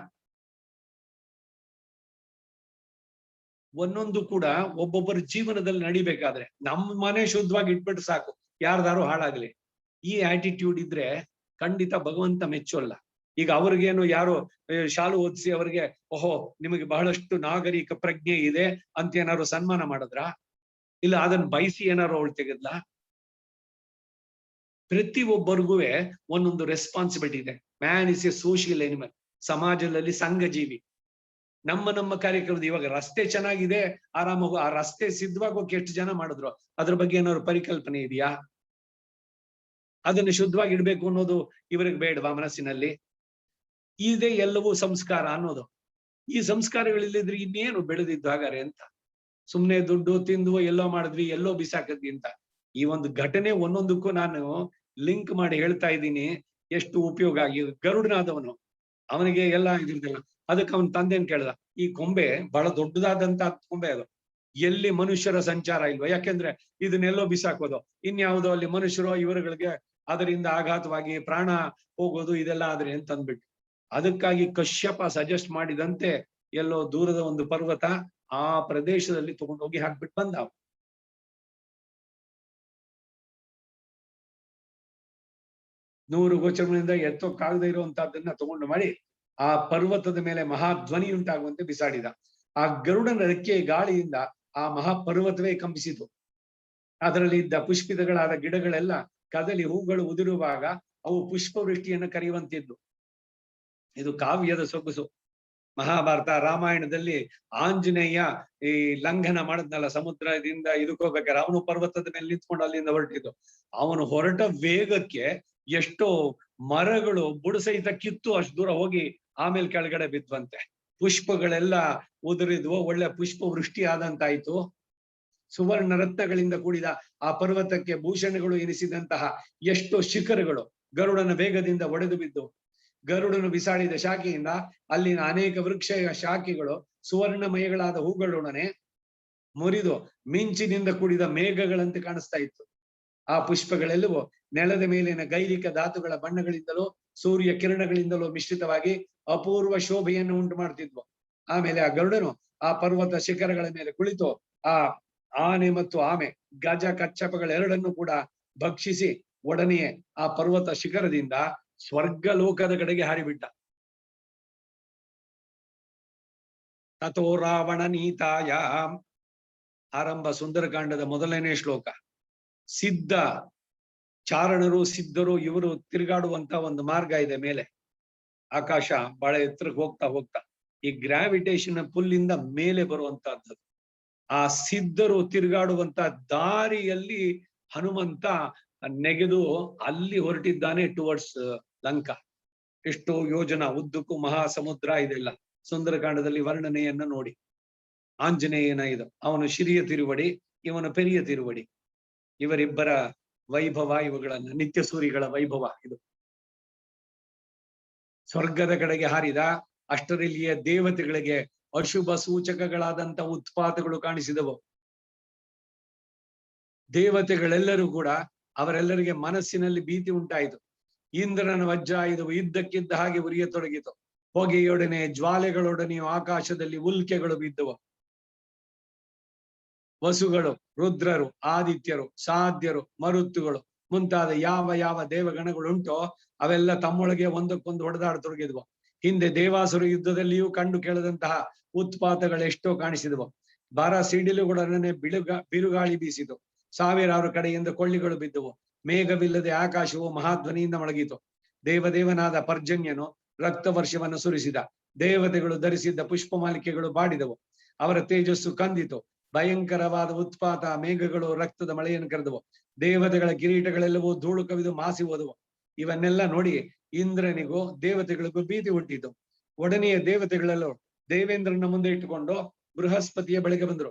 ಒಂದೊಂದು ಕೂಡ ಒಬ್ಬೊಬ್ಬರ ಜೀವನದಲ್ಲಿ ನಡಿಬೇಕಾದ್ರೆ ನಮ್ಮ ಮನೆ ಶುದ್ಧವಾಗಿ ಇಟ್ಬಿಟ್ಟು ಸಾಕು, ಯಾರ್ದಾರು ಹಾಳಾಗ್ಲಿ. ಈ ಆಟಿಟ್ಯೂಡ್ ಇದ್ರೆ ಖಂಡಿತ ಭಗವಂತ ಮೆಚ್ಚೋಲ್ಲ. ಈಗ ಅವ್ರಿಗೇನು ಯಾರು ಶಾಲು ಓದಿಸಿ ಅವ್ರಿಗೆ ಓಹೋ ನಿಮಗೆ ಬಹಳಷ್ಟು ನಾಗರಿಕ ಪ್ರಜ್ಞೆ ಇದೆ ಅಂತ ಏನಾದ್ರು ಸನ್ಮಾನ ಮಾಡಿದ್ರ? ಇಲ್ಲ ಅದನ್ನ ಬಯಸಿ ಏನಾರು ಅವಳು ತೆಗೆದ್ಲ? ಪ್ರತಿ ಒಬ್ಬರಿಗೂ ಒಂದೊಂದು ರೆಸ್ಪಾನ್ಸಿಬಿಲಿಟಿ ಇದೆ. Man is A social animal, ಸಮಾಜದಲ್ಲಿ ಸಂಘಜೀವಿ. ನಮ್ಮ ಕಾರ್ಯಕ್ರಮದ ಇವಾಗ ರಸ್ತೆ ಚೆನ್ನಾಗಿದೆ, ಆರಾಮಾಗು. ಆ ರಸ್ತೆ ಸಿದ್ಧವಾಗೋಕೆ ಎಷ್ಟು ಜನ ಮಾಡಿದ್ರು? ಅದ್ರ ಬಗ್ಗೆ ಏನಾದ್ರು ಪರಿಕಲ್ಪನೆ ಇದೆಯಾ? ಅದನ್ನು ಶುದ್ಧವಾಗಿ ಇಡ್ಬೇಕು ಅನ್ನೋದು ಇವರಿಗೆ ಬೇಡವಾ ಮನಸ್ಸಿನಲ್ಲಿ? ಇದೇ ಎಲ್ಲವೂ ಸಂಸ್ಕಾರ ಅನ್ನೋದು. ಈ ಸಂಸ್ಕಾರಗಳಿಲ್ಲದ್ರೆ ಇನ್ನೇನು ಬೆಳೆದಿದ್ದು ಹಾಗಾರೆ ಅಂತ. ಸುಮ್ನೆ ದುಡ್ಡು ತಿಂದು ಎಲ್ಲೋ ಮಾಡಿದ್ವಿ, ಎಲ್ಲೋ ಬಿಸಾಕದ್ವಿ ಅಂತ. ಈ ಒಂದು ಘಟನೆ ಒಂದೊಂದಕ್ಕೂ ನಾನು ಲಿಂಕ್ ಮಾಡಿ ಹೇಳ್ತಾ ಇದ್ದೀನಿ, ಎಷ್ಟು ಉಪಯೋಗ ಆಗಿ. ಗರುಡನಾದವನು, ಅವನಿಗೆ ಎಲ್ಲ ಇದಿರ್ತಿಲ್ಲ. ಅದಕ್ಕೆ ಅವನ ತಂದೆನ್ ಕೇಳ್ದ, ಈ ಕೊಂಬೆ ಬಹಳ ದೊಡ್ಡದಾದಂತ ಕೊಂಬೆ ಅದು, ಎಲ್ಲಿ ಮನುಷ್ಯರ ಸಂಚಾರ ಇಲ್ವಾ? ಯಾಕೆಂದ್ರೆ ಇದನ್ನೆಲ್ಲೋ ಬಿಸಾಕೋದು, ಇನ್ಯಾವುದೋ ಅಲ್ಲಿ ಮನುಷ್ಯರು ಇವರುಗಳಿಗೆ ಅದರಿಂದ ಆಘಾತವಾಗಿ ಪ್ರಾಣ ಹೋಗೋದು ಇದೆಲ್ಲ ಆದ್ರೆ ಅಂತ ಅಂದ್ಬಿಟ್ಟು. ಅದಕ್ಕಾಗಿ ಕಶ್ಯಪ ಸಜೆಸ್ಟ್ ಮಾಡಿದಂತೆ ಎಲ್ಲೋ ದೂರದ ಒಂದು ಪರ್ವತ, ಆ ಪ್ರದೇಶದಲ್ಲಿ ತಗೊಂಡೋಗಿ ಹಾಕ್ಬಿಟ್ಟು ಬಂದ. 100 ಗೋಚರಗಳಿಂದ ಎತ್ತೋಕ್ಕಾಗದೇ ಇರುವಂತಹದ್ದನ್ನ ತಗೊಂಡು ಮಾಡಿ ಆ ಪರ್ವತದ ಮೇಲೆ ಮಹಾಧ್ವನಿ ಉಂಟಾಗುವಂತೆ ಬಿಸಾಡಿದ. ಆ ಗರುಡನ ರೆಕ್ಕೆ ಗಾಳಿಯಿಂದ ಆ ಮಹಾಪರ್ವತವೇ ಕಂಪಿಸಿತು. ಅದರಲ್ಲಿ ಇದ್ದ ಪುಷ್ಪಿತಗಳಾದ ಗಿಡಗಳೆಲ್ಲ ಕದಲಿ ಹೂಗಳು ಉದುರುವಾಗ ಅವು ಪುಷ್ಪವೃಷ್ಟಿಯನ್ನು ಕರೆಯುವಂತಿದ್ದು. ಇದು ಕಾವ್ಯದ ಸೊಗಸು. ಮಹಾಭಾರತ ರಾಮಾಯಣದಲ್ಲಿ ಆಂಜನೇಯ ಈ ಲಂಘನ ಮಾಡದ್ನಲ್ಲ, ಸಮುದ್ರದಿಂದ ಇದಕ್ಕೆ ಹೋಗ್ಬೇಕಾರೆ ಅವನು ಪರ್ವತದ ಮೇಲೆ ನಿಂತ್ಕೊಂಡು ಅಲ್ಲಿಂದ ಹೊರಟಿದ್ದು. ಅವನು ಹೊರಟ ವೇಗಕ್ಕೆ ಎಷ್ಟೋ ಮರಗಳು ಬುಡಸಹಿತ ಕಿತ್ತು ಅಷ್ಟು ದೂರ ಹೋಗಿ ಆಮೇಲೆ ಕೆಳಗಡೆ ಬಿದ್ವಂತೆ. ಪುಷ್ಪಗಳೆಲ್ಲ ಉದುರಿದ್ವು, ಒಳ್ಳೆ ಪುಷ್ಪ ವೃಷ್ಟಿ ಆದಂತಾಯ್ತು. ಸುವರ್ಣ ರತ್ನಗಳಿಂದ ಕೂಡಿದ ಆ ಪರ್ವತಕ್ಕೆ ಭೂಷಣಗಳು ಎನಿಸಿದಂತಹ ಎಷ್ಟೋ ಶಿಖರಗಳು ಗರುಡನ ವೇಗದಿಂದ ಒಡೆದು ಬಿದ್ದು, ಗರುಡನು ಬಿಸಾಡಿದ ಶಾಖೆಯಿಂದ ಅಲ್ಲಿನ ಅನೇಕ ವೃಕ್ಷ ಶಾಖೆಗಳು ಸುವರ್ಣಮಯಗಳಾದ ಹೂಗಳೊಡನೆ ಮುರಿದು ಮಿಂಚಿನಿಂದ ಕೂಡಿದ ಮೇಘಗಳಂತೆ ಕಾಣಿಸ್ತಾ ಇತ್ತು. ಆ ಪುಷ್ಪಗಳೆಲ್ಲವೂ ನೆಲದ ಮೇಲಿನ ಗೈರಿಕ ಧಾತುಗಳ ಬಣ್ಣಗಳಿಂದಲೂ ಸೂರ್ಯ ಕಿರಣಗಳಿಂದಲೂ ಮಿಶ್ರಿತವಾಗಿ ಅಪೂರ್ವ ಶೋಭೆಯನ್ನು ಉಂಟು ಮಾಡ್ತಿದ್ವು. ಆಮೇಲೆ ಆ ಗರುಡನು ಆ ಪರ್ವತ ಶಿಖರಗಳ ಮೇಲೆ ಕುಳಿತು ಆ ಆನೆ ಮತ್ತು ಆಮೆ ಗಜ ಕಚ್ಚಪಗಳೆರಡನ್ನು ಕೂಡ ಭಕ್ಷಿಸಿ ಒಡನೆಯೇ ಆ ಪರ್ವತ ಶಿಖರದಿಂದ ಸ್ವರ್ಗ ಲೋಕದ ಕಡೆಗೆ ಹಾರಿಬಿಟ್ಟ. ತಥೋ ರಾವಣ ನೀತಾಯ. ಆರಂಭ ಸುಂದರಕಾಂಡದ ಮೊದಲನೇ ಶ್ಲೋಕ. ಸಿದ್ಧ ಚಾರಣರು, ಸಿದ್ಧರು ಇವರು ತಿರುಗಾಡುವಂತ ಒಂದು ಮಾರ್ಗ ಇದೆ ಮೇಲೆ, ಆಕಾಶ ಬಹಳ ಎತ್ತರಕ್ಕೆ ಹೋಗ್ತಾ ಹೋಗ್ತಾ ಈ ಗ್ರಾವಿಟೇಷನ್ ಪುಲ್ಲಿಂದ ಮೇಲೆ ಬರುವಂತಹದ್ದು. ಆ ಸಿದ್ಧರು ತಿರುಗಾಡುವಂತ ದಾರಿಯಲ್ಲಿ ಹನುಮಂತ ನೆಗೆದು ಅಲ್ಲಿ ಹೊರಟಿದ್ದಾನೆ ಟುವರ್ಡ್ಸ್ ಲಂಕಾ. ಎಷ್ಟೋ ಯೋಜನ ಉದ್ದಕ್ಕೂ ಮಹಾಸಮುದ್ರ ಇದೆಲ್ಲ ಸುಂದರಕಾಂಡದಲ್ಲಿ ವರ್ಣನೆಯನ್ನ ನೋಡಿ. ಆಂಜನೇಯನ ಇದು, ಅವನು ಶಿರಿಯ ತಿರುವಡಿ, ಇವನು ಪೆರಿಯ ತಿರುವಡಿ. ಇವರಿಬ್ಬರ ವೈಭವ, ಇವುಗಳನ್ನ ನಿತ್ಯ ಸೂರಿಗಳ ವೈಭವ ಇದು. ಸ್ವರ್ಗದ ಕಡೆಗೆ ಹಾರಿದ. ಅಷ್ಟರಲ್ಲಿಯ ದೇವತೆಗಳಿಗೆ ಅಶುಭ ಸೂಚಕಗಳಾದಂತ ಉತ್ಪಾತಗಳು ಕಾಣಿಸಿದವು. ದೇವತೆಗಳೆಲ್ಲರೂ ಕೂಡ ಅವರೆಲ್ಲರಿಗೆ ಮನಸ್ಸಿನಲ್ಲಿ ಭೀತಿ ಉಂಟಾಯಿತು. ಇಂದ್ರನ ವಜ್ರಾಯುಧವು ಇದ್ದಕ್ಕಿದ್ದ ಹಾಗೆ ಉರಿಯತೊಡಗಿತು. ಹೊಗೆಯೊಡನೆ ಜ್ವಾಲೆಗಳೊಡನೆಯೂ ಆಕಾಶದಲ್ಲಿ ಉಲ್ಕೆಗಳು ಬಿದ್ದುವು. ವಸುಗಳು, ರುದ್ರರು, ಆದಿತ್ಯರು, ಸಾಧ್ಯರು, ಮರುತ್ತುಗಳು ಮುಂತಾದ ಯಾವ ಯಾವ ದೇವಗಣಗಳುಂಟೋ ಅವೆಲ್ಲ ತಮ್ಮೊಳಗೆ ಒಂದಕ್ಕೊಂದು ಹೊಡೆದಾಡತೊಡಗಿದ್ವು. ಹಿಂದೆ ದೇವಾಸುರ ಯುದ್ಧದಲ್ಲಿಯೂ ಕಂಡು ಕೇಳದಂತಹ ಉತ್ಪಾತಗಳೆಷ್ಟೋ ಕಾಣಿಸಿದವು. ಬರ ಸಿಡಿಲುಗಳೊಡನೆ ಬಿರುಗಾಳಿ ಬೀಸಿತು. ಸಾವಿರಾರು ಕಡೆಯಿಂದ ಕೊಳ್ಳಿಗಳು ಬಿದ್ದುವು. ಮೇಘವಿಲ್ಲದೆ ಆಕಾಶವು ಮಹಾಧ್ವನಿಯಿಂದ ಮೊಳಗಿತು. ದೇವದೇವನಾದ ಪರ್ಜನ್ಯನು ರಕ್ತ ವರ್ಷವನ್ನು ಸುರಿಸಿದ. ದೇವತೆಗಳು ಧರಿಸಿದ್ದ ಪುಷ್ಪಮಾಲಿಕೆಗಳು ಬಾಡಿದವು. ಅವರ ತೇಜಸ್ಸು ಕಂದಿತು. ಭಯಂಕರವಾದ ಉತ್ಪಾತ ಮೇಘಗಳು ರಕ್ತದ ಮಳೆಯನ್ನು ಕರೆದವು. ದೇವತೆಗಳ ಕಿರೀಟಗಳೆಲ್ಲವೂ ಧೂಳು ಕವಿದು ಮಾಸಿ ಹೋದವು. ಇವನ್ನೆಲ್ಲ ನೋಡಿ ಇಂದ್ರನಿಗೂ ದೇವತೆಗಳಿಗೂ ಭೀತಿ ಹುಟ್ಟಿತು. ಒಡನೆಯ ದೇವತೆಗಳೆಲ್ಲರೂ ದೇವೇಂದ್ರನ ಮುಂದೆ ಇಟ್ಟುಕೊಂಡು ಬೃಹಸ್ಪತಿಯ ಬಳಿಗೆ ಬಂದರು.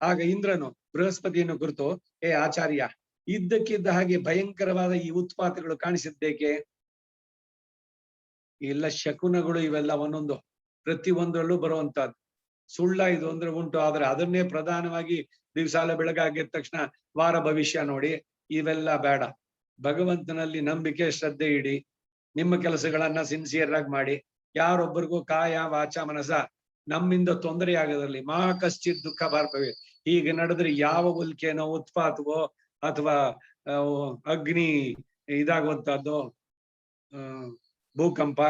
ಆಗ ಇಂದ್ರನು ಬೃಹಸ್ಪತಿಯನ್ನು ಕುರಿತು, ಏ ಆಚಾರ್ಯ, ಇದ್ದಕ್ಕಿದ್ದ ಹಾಗೆ ಭಯಂಕರವಾದ ಈ ಉತ್ಪಾತಗಳು ಕಾಣಿಸಿದ್ದೇಕೆ? ಇಲ್ಲ, ಶಕುನಗಳು ಇವೆಲ್ಲ ಒಂದೊಂದು ಪ್ರತಿ ಒಂದರಲ್ಲೂ ಬರುವಂತಹದ್ದು. ಸುಳ್ಳ ಇದು ಅಂದ್ರೆ ಉಂಟು, ಆದ್ರೆ ಅದನ್ನೇ ಪ್ರಧಾನವಾಗಿ ದಿವಸಾಲ ಬೆಳಗಾಗಿದ ತಕ್ಷಣ ವಾರ ಭವಿಷ್ಯ ನೋಡಿ ಇವೆಲ್ಲ ಬೇಡ. ಭಗವಂತನಲ್ಲಿ ನಂಬಿಕೆ ಶ್ರದ್ಧೆ ಇಡಿ. ನಿಮ್ಮ ಕೆಲಸಗಳನ್ನ ಸಿನ್ಸಿಯರ್ ಆಗಿ ಮಾಡಿ. ಯಾರೊಬ್ಬರಿಗೂ ಕಾಯ ವಾಚ ಮನಸ ನಮ್ಮಿಂದ ತೊಂದರೆ ಆಗದಿರಲಿ. ಮಾ ಕಶ್ಚಿತ್ ದುಃಖ ಬಾರ್ಪವೆ. ಹೀಗೆ ನಡೆದ್ರೆ ಯಾವ ಉಲ್ಕೆನೋ ಉತ್ಪಾತವೋ ಅಥವಾ ಅಗ್ನಿ ಇದಾಗುವಂತಹದ್ದು, ಭೂಕಂಪ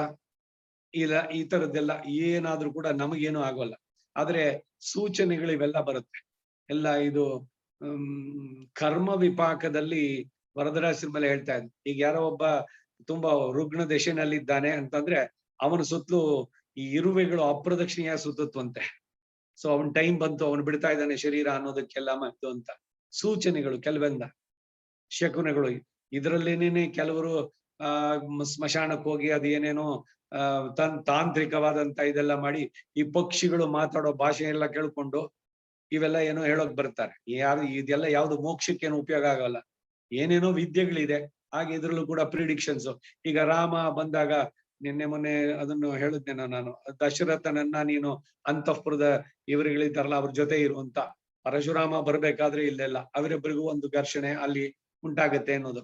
ಇಲ್ಲ ಈ ತರದ್ದೆಲ್ಲ ಏನಾದ್ರೂ ಕೂಡ ನಮಗೇನು ಆಗೋಲ್ಲ. ಆದ್ರೆ ಸೂಚನೆಗಳು ಇವೆಲ್ಲ ಬರುತ್ತೆ ಎಲ್ಲ. ಇದು ಕರ್ಮ ವಿಪಾಕದಲ್ಲಿ ವರದರಾಜರ ಮೇಲೆ ಹೇಳ್ತಾ ಇದ್ದ. ಈಗ ಯಾರೋ ಒಬ್ಬ ತುಂಬಾ ರುಗ್ಣ ದಶೆನಲ್ಲಿದ್ದಾನೆ ಅಂತಂದ್ರೆ ಅವನ ಸುತ್ತಲೂ ಈ ಇರುವೆಗಳು ಅಪ್ರದಕ್ಷಿಣೆಯ ಸುತ್ತುತ್ತಂತೆ. ಸೊ ಅವನ್ ಟೈಮ್ ಬಂತು, ಅವನು ಬಿಡ್ತಾ ಇದ್ದಾನೆ ಶರೀರ ಅನ್ನೋದಕ್ಕೆಲ್ಲ ಮತ್ತು ಅಂತ ಸೂಚನೆಗಳು ಕೆಲವೆಂದ ಶಕುನಗಳು. ಇದರಲ್ಲೇನೇನೆ ಕೆಲವರು ಸ್ಮಶಾನಕ್ಕೆ ಹೋಗಿ ಅದೇನೇನೋ ತಾಂತ್ರಿಕವಾದಂತ ಇದೆಲ್ಲ ಮಾಡಿ ಈ ಪಕ್ಷಿಗಳು ಮಾತಾಡೋ ಭಾಷೆ ಎಲ್ಲ ಕೇಳ್ಕೊಂಡು ಇವೆಲ್ಲ ಏನೋ ಹೇಳೋಕ್ ಬರ್ತಾರೆ. ಇದೆಲ್ಲ ಯಾವ್ದು ಮೋಕ್ಷಕ್ಕೇನು ಉಪಯೋಗ ಆಗಲ್ಲ. ಏನೇನೋ ವಿದ್ಯೆಗಳಿದೆ. ಹಾಗೆ ಇದ್ರಲ್ಲೂ ಕೂಡ ಪ್ರಿಡಿಕ್ಷನ್ಸ್. ಈಗ ರಾಮ ಬಂದಾಗ ನಿನ್ನೆ ಮೊನ್ನೆ ಅದನ್ನು ಹೇಳಿದ್ನೇನೋ ನಾನು, ದಶರಥನನ್ನ ನೀನು ಅಂತಃಪುರದ ಇವರುಗಳಿದ್ದಾರಲ್ಲ ಅವ್ರ ಜೊತೆ ಇರುವಂತ, ಪರಶುರಾಮ ಬರ್ಬೇಕಾದ್ರೆ ಇಲ್ಲೆಲ್ಲ ಅವರಿಬ್ಬರಿಗೂ ಒಂದು ಘರ್ಷಣೆ ಅಲ್ಲಿ ಉಂಟಾಗತ್ತೆ ಅನ್ನೋದು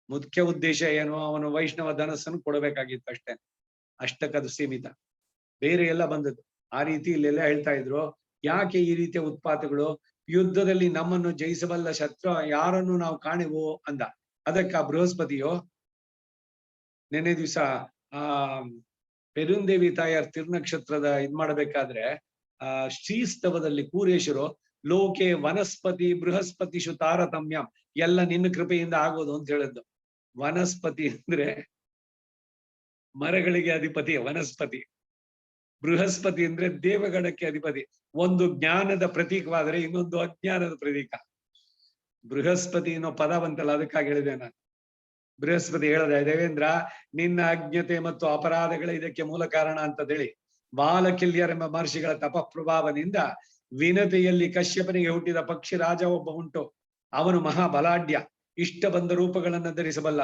ಮುಖ್ಯ ಉದ್ದೇಶ. ಏನು, ಅವನು ವೈಷ್ಣವ ಧನಸ್ಸನ್ನು ಕೊಡಬೇಕಾಗಿತ್ತು ಅಷ್ಟೇ. ಅಷ್ಟಕ್ಕದು ಸೀಮಿತ. ಬೇರೆ ಎಲ್ಲ ಬಂದದ್ದು. ಆ ರೀತಿ ಇಲ್ಲೆಲ್ಲ ಹೇಳ್ತಾ ಇದ್ರು. ಯಾಕೆ ಈ ರೀತಿಯ ಉತ್ಪಾತಗಳು? ಯುದ್ಧದಲ್ಲಿ ನಮ್ಮನ್ನು ಜಯಿಸಬಲ್ಲ ಶತ್ರು ಯಾರನ್ನು ನಾವು ಕಾಣೆವು ಅಂದ. ಅದಕ್ಕ ಬೃಹಸ್ಪತಿಯು ನೆನ್ನೆ ದಿವಸ ಪೆರುಂದೇವಿ ತಾಯಾರ್ ತಿರುನಕ್ಷತ್ರದ ಇದ್ ಮಾಡ್ಬೇಕಾದ್ರೆ ಶ್ರೀಸ್ತವದಲ್ಲಿ ಕೂರೇಶರು ಲೋಕೆ ವನಸ್ಪತಿ ಬೃಹಸ್ಪತಿಷು ತಾರತಮ್ಯ, ಎಲ್ಲ ನಿನ್ನ ಕೃಪೆಯಿಂದ ಆಗೋದು ಅಂತ ಹೇಳಿದ್ದು. ವನಸ್ಪತಿ ಅಂದ್ರೆ ಮರಗಳಿಗೆ ಅಧಿಪತಿ ವನಸ್ಪತಿ. ಬೃಹಸ್ಪತಿ ಅಂದ್ರೆ ದೇವಗಣಕ್ಕೆ ಅಧಿಪತಿ. ಒಂದು ಜ್ಞಾನದ ಪ್ರತೀಕವಾದರೆ ಇನ್ನೊಂದು ಅಜ್ಞಾನದ ಪ್ರತೀಕ. ಬೃಹಸ್ಪತಿ ಅನ್ನೋ ಪದ ಬಂತಲ್ಲ, ಅದಕ್ಕಾಗಿ ಹೇಳಿದೆ ನಾನು. ಬೃಹಸ್ಪತಿ ಹೇಳದೆ, ದೇವೇಂದ್ರ ನಿನ್ನ ಅಜ್ಞತೆ ಮತ್ತು ಅಪರಾಧಗಳ ಇದಕ್ಕೆ ಮೂಲ ಕಾರಣ ಅಂತ ಹೇಳಿ ಬಾಲಕಿಲ್ಯರೆಂಬ ಮಹರ್ಷಿಗಳ ತಪಪ್ರಭಾವದಿಂದ ವಿನತೆಯಲ್ಲಿ ಕಶ್ಯಪನಿಗೆ ಹುಟ್ಟಿದ ಪಕ್ಷಿ ರಾಜ ಒಬ್ಬ ಉಂಟು. ಅವನು ಮಹಾಬಲಾಢ್ಯ, ಇಷ್ಟ ಬಂದ ರೂಪಗಳನ್ನ ಧರಿಸಬಲ್ಲ.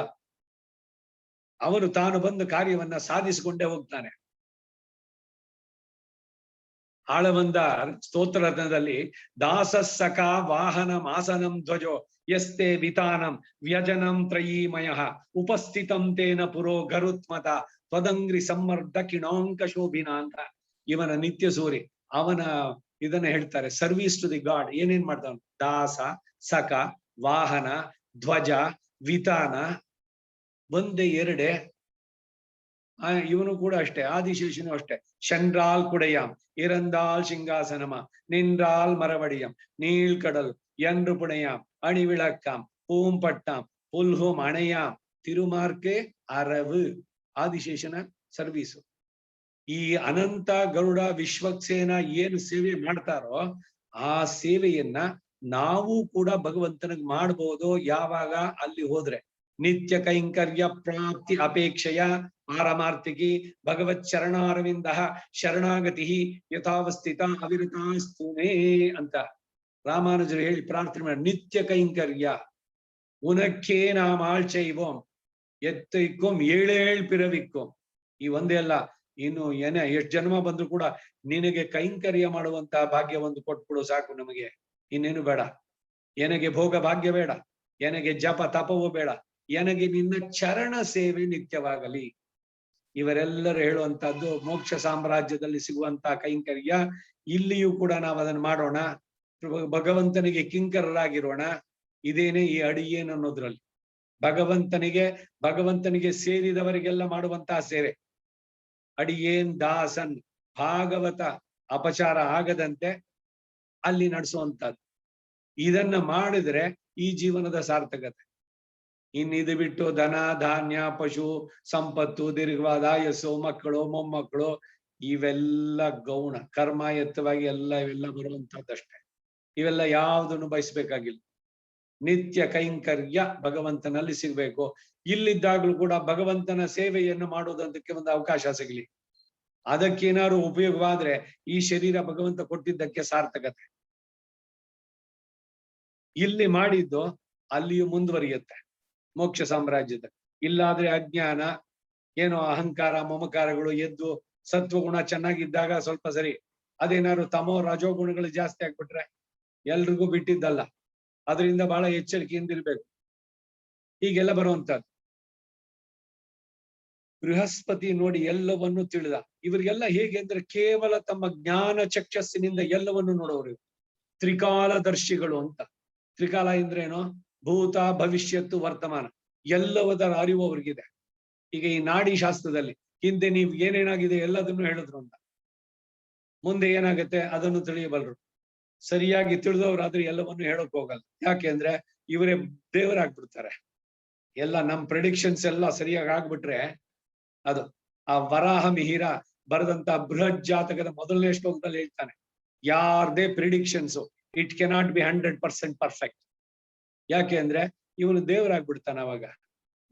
ಅವನು ತಾನು ಬಂದ ಕಾರ್ಯವನ್ನ ಸಾಧಿಸಿಕೊಂಡೇ ಹೋಗ್ತಾನೆ. ಆಳವಂದ ಸ್ತೋತ್ರರತ್ನದಲ್ಲಿ ದಾಸಸ್ಸಕ ವಾಹನ ಮಾಸನಂ ಧ್ವಜೋ ಯಸ್ತೆ ವಿತಾನಂ ವ್ಯಜನಂ ತ್ರಯೀಮಯ ಉಪಸ್ಥಿತಂ ತೇನ ಪುರೋ ಗರುತ್ಮತ ತ್ವದಂಗ್ರಿ ಸಮ್ಮರ್ಧ ಕಿಣಾಂಕ ಶೋಭಿನ ಅಂತ ಇವನ ನಿತ್ಯ ಸೂರಿ. ಅವನ ಇದನ್ನ ಹೇಳ್ತಾರೆ, ಸರ್ವಿಸ್ ಟು ದಿ ಗಾಡ್. ಏನೇನ್ ಮಾಡ್ತಾವ? ದಾಸ, ಸಕ, ವಾಹನ, ಧ್ವಜ, ವಿತಾನ, ಒಂದೇ ಎರಡೆ. ಇವನು ಕೂಡ ಅಷ್ಟೇ, ಆದಿಶೇಷನು ಅಷ್ಟೇ. ಷಂಡ್ರಾಲ್ ಕುಡೆಯಾಂ ಇರಂದಾಲ್ ಸಿಂಗಾಸನಮ ನಿಂದ್ರಾಲ್ ಮರವಡಿಯಂ ನೀಳ್ಕಡಲ್ என்று புனையாம் அணிவிளக்காம் பூம்பட்டாம் புல்ஹோம் அணையாம் ತಿರುಮಾರ್ಕೆ ಅರವು. ಆದಿಶೇಷನ ಸರ್ವೀಸು. ಈ ಅನಂತ ಗರುಡ ವಿಶ್ವಕ್ಸೇನ ಏನು ಸೇವೆ ಮಾಡ್ತಾರೋ ಆ ಸೇವೆಯನ್ನ ನಾವು ಕೂಡ ಭಗವಂತನಿಗೆ ಮಾಡಬಹುದು. ಯಾವಾಗ? ಅಲ್ಲಿ ಹೋದ್ರೆ. ನಿತ್ಯ ಕೈಂಕರ್ಯ ಪ್ರಾಪ್ತಿ ಅಪೇಕ್ಷೆಯ ಪಾರಮಾರ್ಥಿಕಿ ಭಗವತ್ ಚರಣಾರವಿಂದ ಶರಣಾಗತಿ ಯಥಾವಸ್ಥಿತ ಅವಿರತಾಸ್ತುಮೇ ಅಂತ ರಾಮಾನುಜರು ಹೇಳಿ ಪ್ರಾರ್ಥನೆ ಮಾಡಿ. ನಿತ್ಯ ಕೈಂಕರ್ಯ ಉನಕ್ಕೇ நாம் ஆழ்ச்செய்வோம் ಎತ್ತೈಕೋಂ ಏಳೇಳ್ ಪಿರವಿಕ್ಕೋಂ. ಈ ಒಂದೇ ಅಲ್ಲ, ಇನ್ನು ಎಷ್ಟು ಜನ್ಮ ಬಂದ್ರು ಕೂಡ ನಿನಗೆ ಕೈಂಕರ್ಯ ಮಾಡುವಂತಹ ಭಾಗ್ಯ ಒಂದು ಕೊಟ್ಬಿಡು ಸಾಕು ನಮಗೆ, ಇನ್ನೇನು ಬೇಡ. ಎನಗೆ ಭೋಗ ಭಾಗ್ಯ ಬೇಡ, ಎನಗೆ ಜಪ ತಪವೂ ಬೇಡ, ಎನಗೆ ನಿನ್ನ ಚರಣ ಸೇವೆ ನಿತ್ಯವಾಗಲಿ. ಇವರೆಲ್ಲರೂ ಹೇಳುವಂತಹದ್ದು ಮೋಕ್ಷ ಸಾಮ್ರಾಜ್ಯದಲ್ಲಿ ಸಿಗುವಂತಹ ಕೈಂಕರ್ಯ. ಇಲ್ಲಿಯೂ ಕೂಡ ನಾವು ಅದನ್ನು ಮಾಡೋಣ, ಭಗವಂತನಿಗೆ ಕಿಂಕರರಾಗಿರೋಣ. ಇದೇನೆ ಈ ಅಡಿಯೇನ್ ಅನ್ನೋದ್ರಲ್ಲಿ ಭಗವಂತನಿಗೆ ಸೇರಿದವರಿಗೆಲ್ಲ ಮಾಡುವಂತಹ ಸೇವೆ. ಅಡಿಯೇನ್ ದಾಸನ್ ಭಾಗವತ ಅಪಚಾರ ಆಗದಂತೆ ಅಲ್ಲಿ ನಡೆಸುವಂತಹದ್ದು. ಇದನ್ನ ಮಾಡಿದ್ರೆ ಈ ಜೀವನದ ಸಾರ್ಥಕತೆ. ಇದು ಬಿಟ್ಟು ಧನ ಧಾನ್ಯ ಪಶು ಸಂಪತ್ತು ದೀರ್ಘವಾದ ಆಯಸ್ಸು ಮಕ್ಕಳು ಮೊಮ್ಮಕ್ಕಳು ಇವೆಲ್ಲ ಗೌಣ ಕರ್ಮಾಯತ್ತವಾಗಿ ಇವೆಲ್ಲ ಬರುವಂತಹದ್ದಷ್ಟೇ. ಇವೆಲ್ಲ ಯಾವುದನ್ನು ಬಯಸ್ಬೇಕಾಗಿಲ್ಲ. ನಿತ್ಯ ಕೈಂಕರ್ಯ ಭಗವಂತನಲ್ಲಿ ಸಿಗ್ಬೇಕು. ಇಲ್ಲಿದ್ದಾಗ್ಲೂ ಕೂಡ ಭಗವಂತನ ಸೇವೆಯನ್ನು ಮಾಡೋದಕ್ಕೆ ಒಂದು ಅವಕಾಶ ಸಿಗಲಿ. ಅದಕ್ಕೇನಾದ್ರು ಉಪಯೋಗವಾದ್ರೆ ಈ ಶರೀರ ಭಗವಂತ ಕೊಟ್ಟಿದ್ದಕ್ಕೆ ಸಾರ್ಥಕತೆ. ಇಲ್ಲಿ ಮಾಡಿದ್ದು ಅಲ್ಲಿಯೂ ಮುಂದುವರಿಯುತ್ತೆ ಮೋಕ್ಷ ಸಾಮ್ರಾಜ್ಯದ. ಇಲ್ಲಾದ್ರೆ ಅಜ್ಞಾನ, ಏನೋ ಅಹಂಕಾರ ಮಮಕಾರಗಳು ಎದ್ದು ಸತ್ವಗುಣ ಚೆನ್ನಾಗಿದ್ದಾಗ ಸ್ವಲ್ಪ ಸರಿ. ಅದೇನಾದ್ರು ತಮೋ ರಜೋಗುಣಗಳು ಜಾಸ್ತಿ ಆಗ್ಬಿಟ್ರೆ ಎಲ್ರಿಗೂ ಬಿಟ್ಟಿದ್ದಲ್ಲ. ಅದರಿಂದ ಬಹಳ ಎಚ್ಚರಿಕೆಯಿಂದ ಇರ್ಬೇಕು. ಹೀಗೆಲ್ಲ ಬರುವಂತದ್ದು. ಬೃಹಸ್ಪತಿ ನೋಡಿ ಎಲ್ಲವನ್ನು ತಿಳಿದ. ಇವರಿಗೆಲ್ಲ ಹೇಗೆ ಅಂದ್ರೆ ಕೇವಲ ತಮ್ಮ ಜ್ಞಾನ ಚಕ್ಷಸ್ಸಿನಿಂದ ಎಲ್ಲವನ್ನು ನೋಡೋರು. ತ್ರಿಕಾಲದರ್ಶಿಗಳು ಅಂತ. ತ್ರಿಕಾಲ ಅಂದ್ರೇನು? ಭೂತ ಭವಿಷ್ಯತ್ತು ವರ್ತಮಾನ ಎಲ್ಲವದರ ಅರಿವು ಅವ್ರಿಗಿದೆ. ಈಗ ಈ ನಾಡಿ ಶಾಸ್ತ್ರದಲ್ಲಿ ಹಿಂದೆ ನೀವು ಏನೇನಾಗಿದೆ ಎಲ್ಲದನ್ನು ಹೇಳಿದ್ರು ಅಂತ. ಮುಂದೆ ಏನಾಗುತ್ತೆ ಅದನ್ನು ತಿಳಿಯಬಲ್ರು. ಸರಿಯಾಗಿ ತಿಳಿದವ್ರಾದ್ರೆ ಎಲ್ಲವನ್ನು ಹೇಳಕ್ ಹೋಗಲ್ಲ. ಯಾಕೆ ಅಂದ್ರೆ ಇವರೇ ದೇವರಾಗ್ಬಿಡ್ತಾರೆ. ಎಲ್ಲ ನಮ್ ಪ್ರೆಡಿಕ್ಷನ್ಸ್ ಎಲ್ಲ ಸರಿಯಾಗಿ ಆಗ್ಬಿಟ್ರೆ ಅದು ಆ ವರಾಹ ಮಿಹಿರ ಬರೆದಂತ ಬೃಹತ್ ಜಾತಕದ ಮೊದಲನೇ ಶ್ಲೋಕದಲ್ಲಿ ಹೇಳ್ತಾನೆ, ಯಾರ್ದೇ predictions it cannot be 100% perfect. ಯಾಕೆ ಅಂದ್ರೆ ಇವನು ದೇವರಾಗ್ಬಿಡ್ತಾನೆ. ಅವಾಗ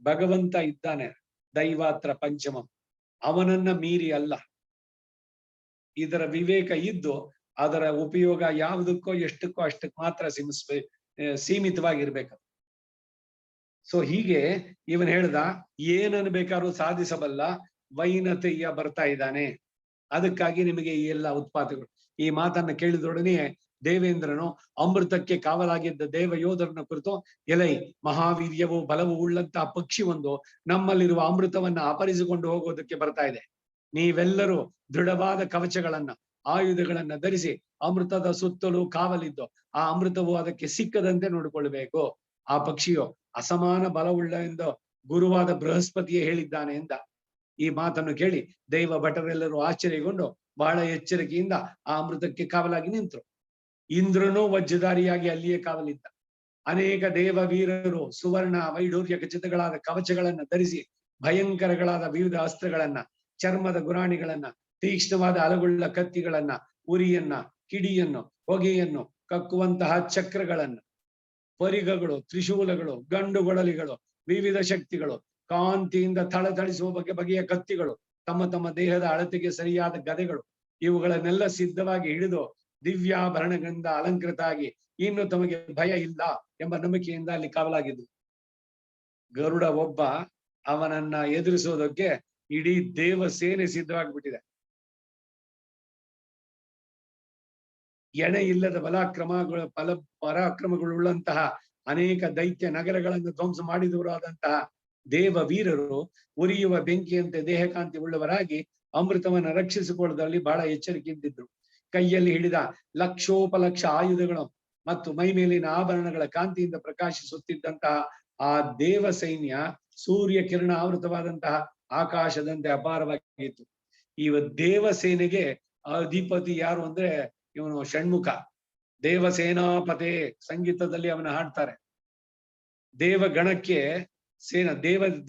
ಭಗವಂತ ಇದ್ದಾನೆ, ದೈವಾತ್ರ ಪಂಚಮಂ, ಅವನನ್ನ ಮೀರಿ ಅಲ್ಲ. ಇದರ ವಿವೇಕ ಇದ್ದು ಅದರ ಉಪಯೋಗ ಯಾವುದಕ್ಕೋ ಎಷ್ಟಕ್ಕೋ ಅಷ್ಟಕ್ಕೆ ಮಾತ್ರ ಸೀಮಿತವಾಗಿರ್ಬೇಕು. ಸೊ ಹೀಗೆ ಇವನ್ ಹೇಳ್ದ, ಏನನ್ನು ಬೇಕಾದ್ರೂ ಸಾಧಿಸಬಲ್ಲ ವೈನತೆಯ ಬರ್ತಾ ಇದ್ದಾನೆ. ಅದಕ್ಕಾಗಿ ನಿಮಗೆ ಈ ಎಲ್ಲ ಉತ್ಪಾದಕರು. ಈ ಮಾತನ್ನ ಕೇಳಿದೊಡನೆ ದೇವೇಂದ್ರನು ಅಮೃತಕ್ಕೆ ಕಾವಲಾಗಿದ್ದ ದೇವ ಯೋಧರನ್ನ ಕುರಿತು, ಎಲೈ ಮಹಾವೀರ್ಯವು ಬಲವು ಉಳ್ಳಂತಹ ಪಕ್ಷಿ ಒಂದು ನಮ್ಮಲ್ಲಿರುವ ಅಮೃತವನ್ನ ಅಪರಿಸಿಕೊಂಡು ಹೋಗೋದಕ್ಕೆ ಬರ್ತಾ ಇದೆ. ನೀವೆಲ್ಲರೂ ದೃಢವಾದ ಕವಚಗಳನ್ನ ಆಯುಧಗಳನ್ನ ಧರಿಸಿ ಅಮೃತದ ಸುತ್ತಲೂ ಕಾವಲಿದ್ದು ಆ ಅಮೃತವು ಅದಕ್ಕೆ ಸಿಕ್ಕದಂತೆ ನೋಡಿಕೊಳ್ಬೇಕು. ಆ ಪಕ್ಷಿಯು ಅಸಮಾನ ಬಲವುಳ್ಳ ಎಂದು ಗುರುವಾದ ಬೃಹಸ್ಪತಿಯೇ ಹೇಳಿದ್ದಾನೆ ಎಂದ. ಈ ಮಾತನ್ನು ಕೇಳಿ ದೈವ ಭಟರೆಲ್ಲರೂ ಆಶ್ಚರ್ಯಗೊಂಡು ಬಹಳ ಎಚ್ಚರಿಕೆಯಿಂದ ಆ ಅಮೃತಕ್ಕೆ ಕಾವಲಾಗಿ ನಿಂತರು. ಇಂದ್ರನೂ ವಜ್ರಧಾರಿಯಾಗಿ ಅಲ್ಲಿಯೇ ಕಾವಲಿದ್ದ. ಅನೇಕ ದೇವ ವೀರರು ಸುವರ್ಣ ವೈಢೂರ್ಯ ಖಚಿತಗಳಾದ ಕವಚಗಳನ್ನ ಧರಿಸಿ ಭಯಂಕರಗಳಾದ ವಿವಿಧ ಅಸ್ತ್ರಗಳನ್ನ, ಚರ್ಮದ ಗುರಾಣಿಗಳನ್ನ, ತೀಕ್ಷ್ಣವಾದ ಅಲಗುಳ್ಳ ಕತ್ತಿಗಳನ್ನ, ಉರಿಯನ್ನ, ಕಿಡಿಯನ್ನು, ಹೊಗೆಯನ್ನು ಕಕ್ಕುವಂತಹ ಚಕ್ರಗಳನ್ನ, ಪರಿಗಗಳು, ತ್ರಿಶೂಲಗಳು, ಗಂಡುಗೊಳಲಿಗಳು, ವಿವಿಧ ಶಕ್ತಿಗಳು, ಕಾಂತಿಯಿಂದ ಥಳಥಳಿಸುವ ಬಗೆಯ ಕತ್ತಿಗಳು, ತಮ್ಮ ತಮ್ಮ ದೇಹದ ಅಳತೆಗೆ ಸರಿಯಾದ ಗದೆಗಳು, ಇವುಗಳನ್ನೆಲ್ಲ ಸಿದ್ಧವಾಗಿ ಹಿಡಿದು ದಿವ್ಯಾಭರಣಗಳಿಂದ ಅಲಂಕೃತ ಆಗಿ ಇನ್ನು ತಮಗೆ ಭಯ ಇಲ್ಲ ಎಂಬ ನಂಬಿಕೆಯಿಂದ ಅಲ್ಲಿ ಕಾವಲಾಗಿದ್ದು. ಗರುಡ ಒಬ್ಬ, ಅವನನ್ನ ಎದುರಿಸೋದಕ್ಕೆ ಇಡೀ ದೇವ ಸೇನೆ ಸಿದ್ಧವಾಗಿಬಿಟ್ಟಿದೆ. ಎಣೆ ಇಲ್ಲದ ಪರಾಕ್ರಮಗಳುಳ್ಳಂತಹ ಅನೇಕ ದೈತ್ಯ ನಗರಗಳನ್ನು ಧ್ವಂಸ ಮಾಡಿದವರಾದಂತಹ ದೇವ ವೀರರು ಉರಿಯುವ ಬೆಂಕಿಯಂತೆ ದೇಹಕಾಂತಿ ಉಳ್ಳವರಾಗಿ ಅಮೃತವನ್ನ ರಕ್ಷಿಸಿಕೊಳ್ಳುವುದರಲ್ಲಿ ಬಹಳ ಎಚ್ಚರಿಕೆಯಿಂದಿದ್ರು. ಕೈಯಲ್ಲಿ ಹಿಡಿದ ಲಕ್ಷೋಪಲಕ್ಷ ಆಯುಧಗಳು ಮತ್ತು ಮೈ ಮೇಲಿನ ಆಭರಣಗಳ ಕಾಂತಿಯಿಂದ ಪ್ರಕಾಶಿಸುತ್ತಿದ್ದಂತಹ ಆ ದೇವ ಸೈನ್ಯ ಸೂರ್ಯ ಕಿರಣ ಆವೃತವಾದಂತಹ ಆಕಾಶದಂತೆ ಅಪಾರವಾಗಿತ್ತು. ಈ ದೇವ ಸೇನೆಗೆ ಅಧಿಪತಿ ಯಾರು ಅಂದ್ರೆ ಇವನು ಷಣ್ಮುಖ, ದೇವಸೇನಾಪತೆ. ಸಂಗೀತದಲ್ಲಿ ಅವನ ಹಾಡ್ತಾರೆ. ದೇವಗಣಕ್ಕೆ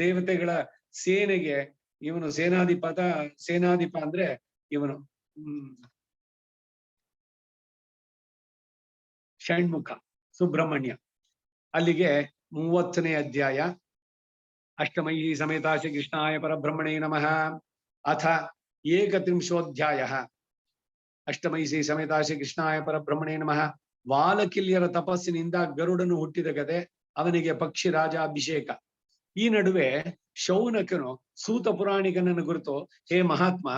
ದೇವತೆಗಳ ಸೇನೆಗೆ ಇವನು ಸೇನಾಧಿಪ ಅಂದ್ರೆ ಇವನು ಷಣ್ಮುಖ ಸುಬ್ರಹ್ಮಣ್ಯ. ಅಲ್ಲಿಗೆ 30ನೇ ಅಧ್ಯಾಯ. ಅಷ್ಟಮೈ ಸಮೇತ ಶ್ರೀ ಕೃಷ್ಣಾಯ ಪರಬ್ರಹ್ಮಣೇ ನಮಃ. ಅಥ ಏಕತ್ರಿಂಶೋಧ್ಯಾಯ. ಅಷ್ಟಮೈ ಸಮೇತ ಶ್ರೀ ಕೃಷ್ಣಾಯ ಪರಬ್ರಹ್ಮಣೇ ನಮಃ. ವಾಲಕಿಲ್ಯರ ತಪಸ್ಸಿನಿಂದ ಗರುಡನು ಹುಟ್ಟಿದ ಕತೆ, ಅವನಿಗೆ ಪಕ್ಷಿ ರಾಜ ಅಭಿಷೇಕ. ಈ ನಡುವೆ ಶೌನಕನು ಸೂತ ಪುರಾಣಿಕನನ್ನು ಕುರಿತು, ಹೇ ಮಹಾತ್ಮ,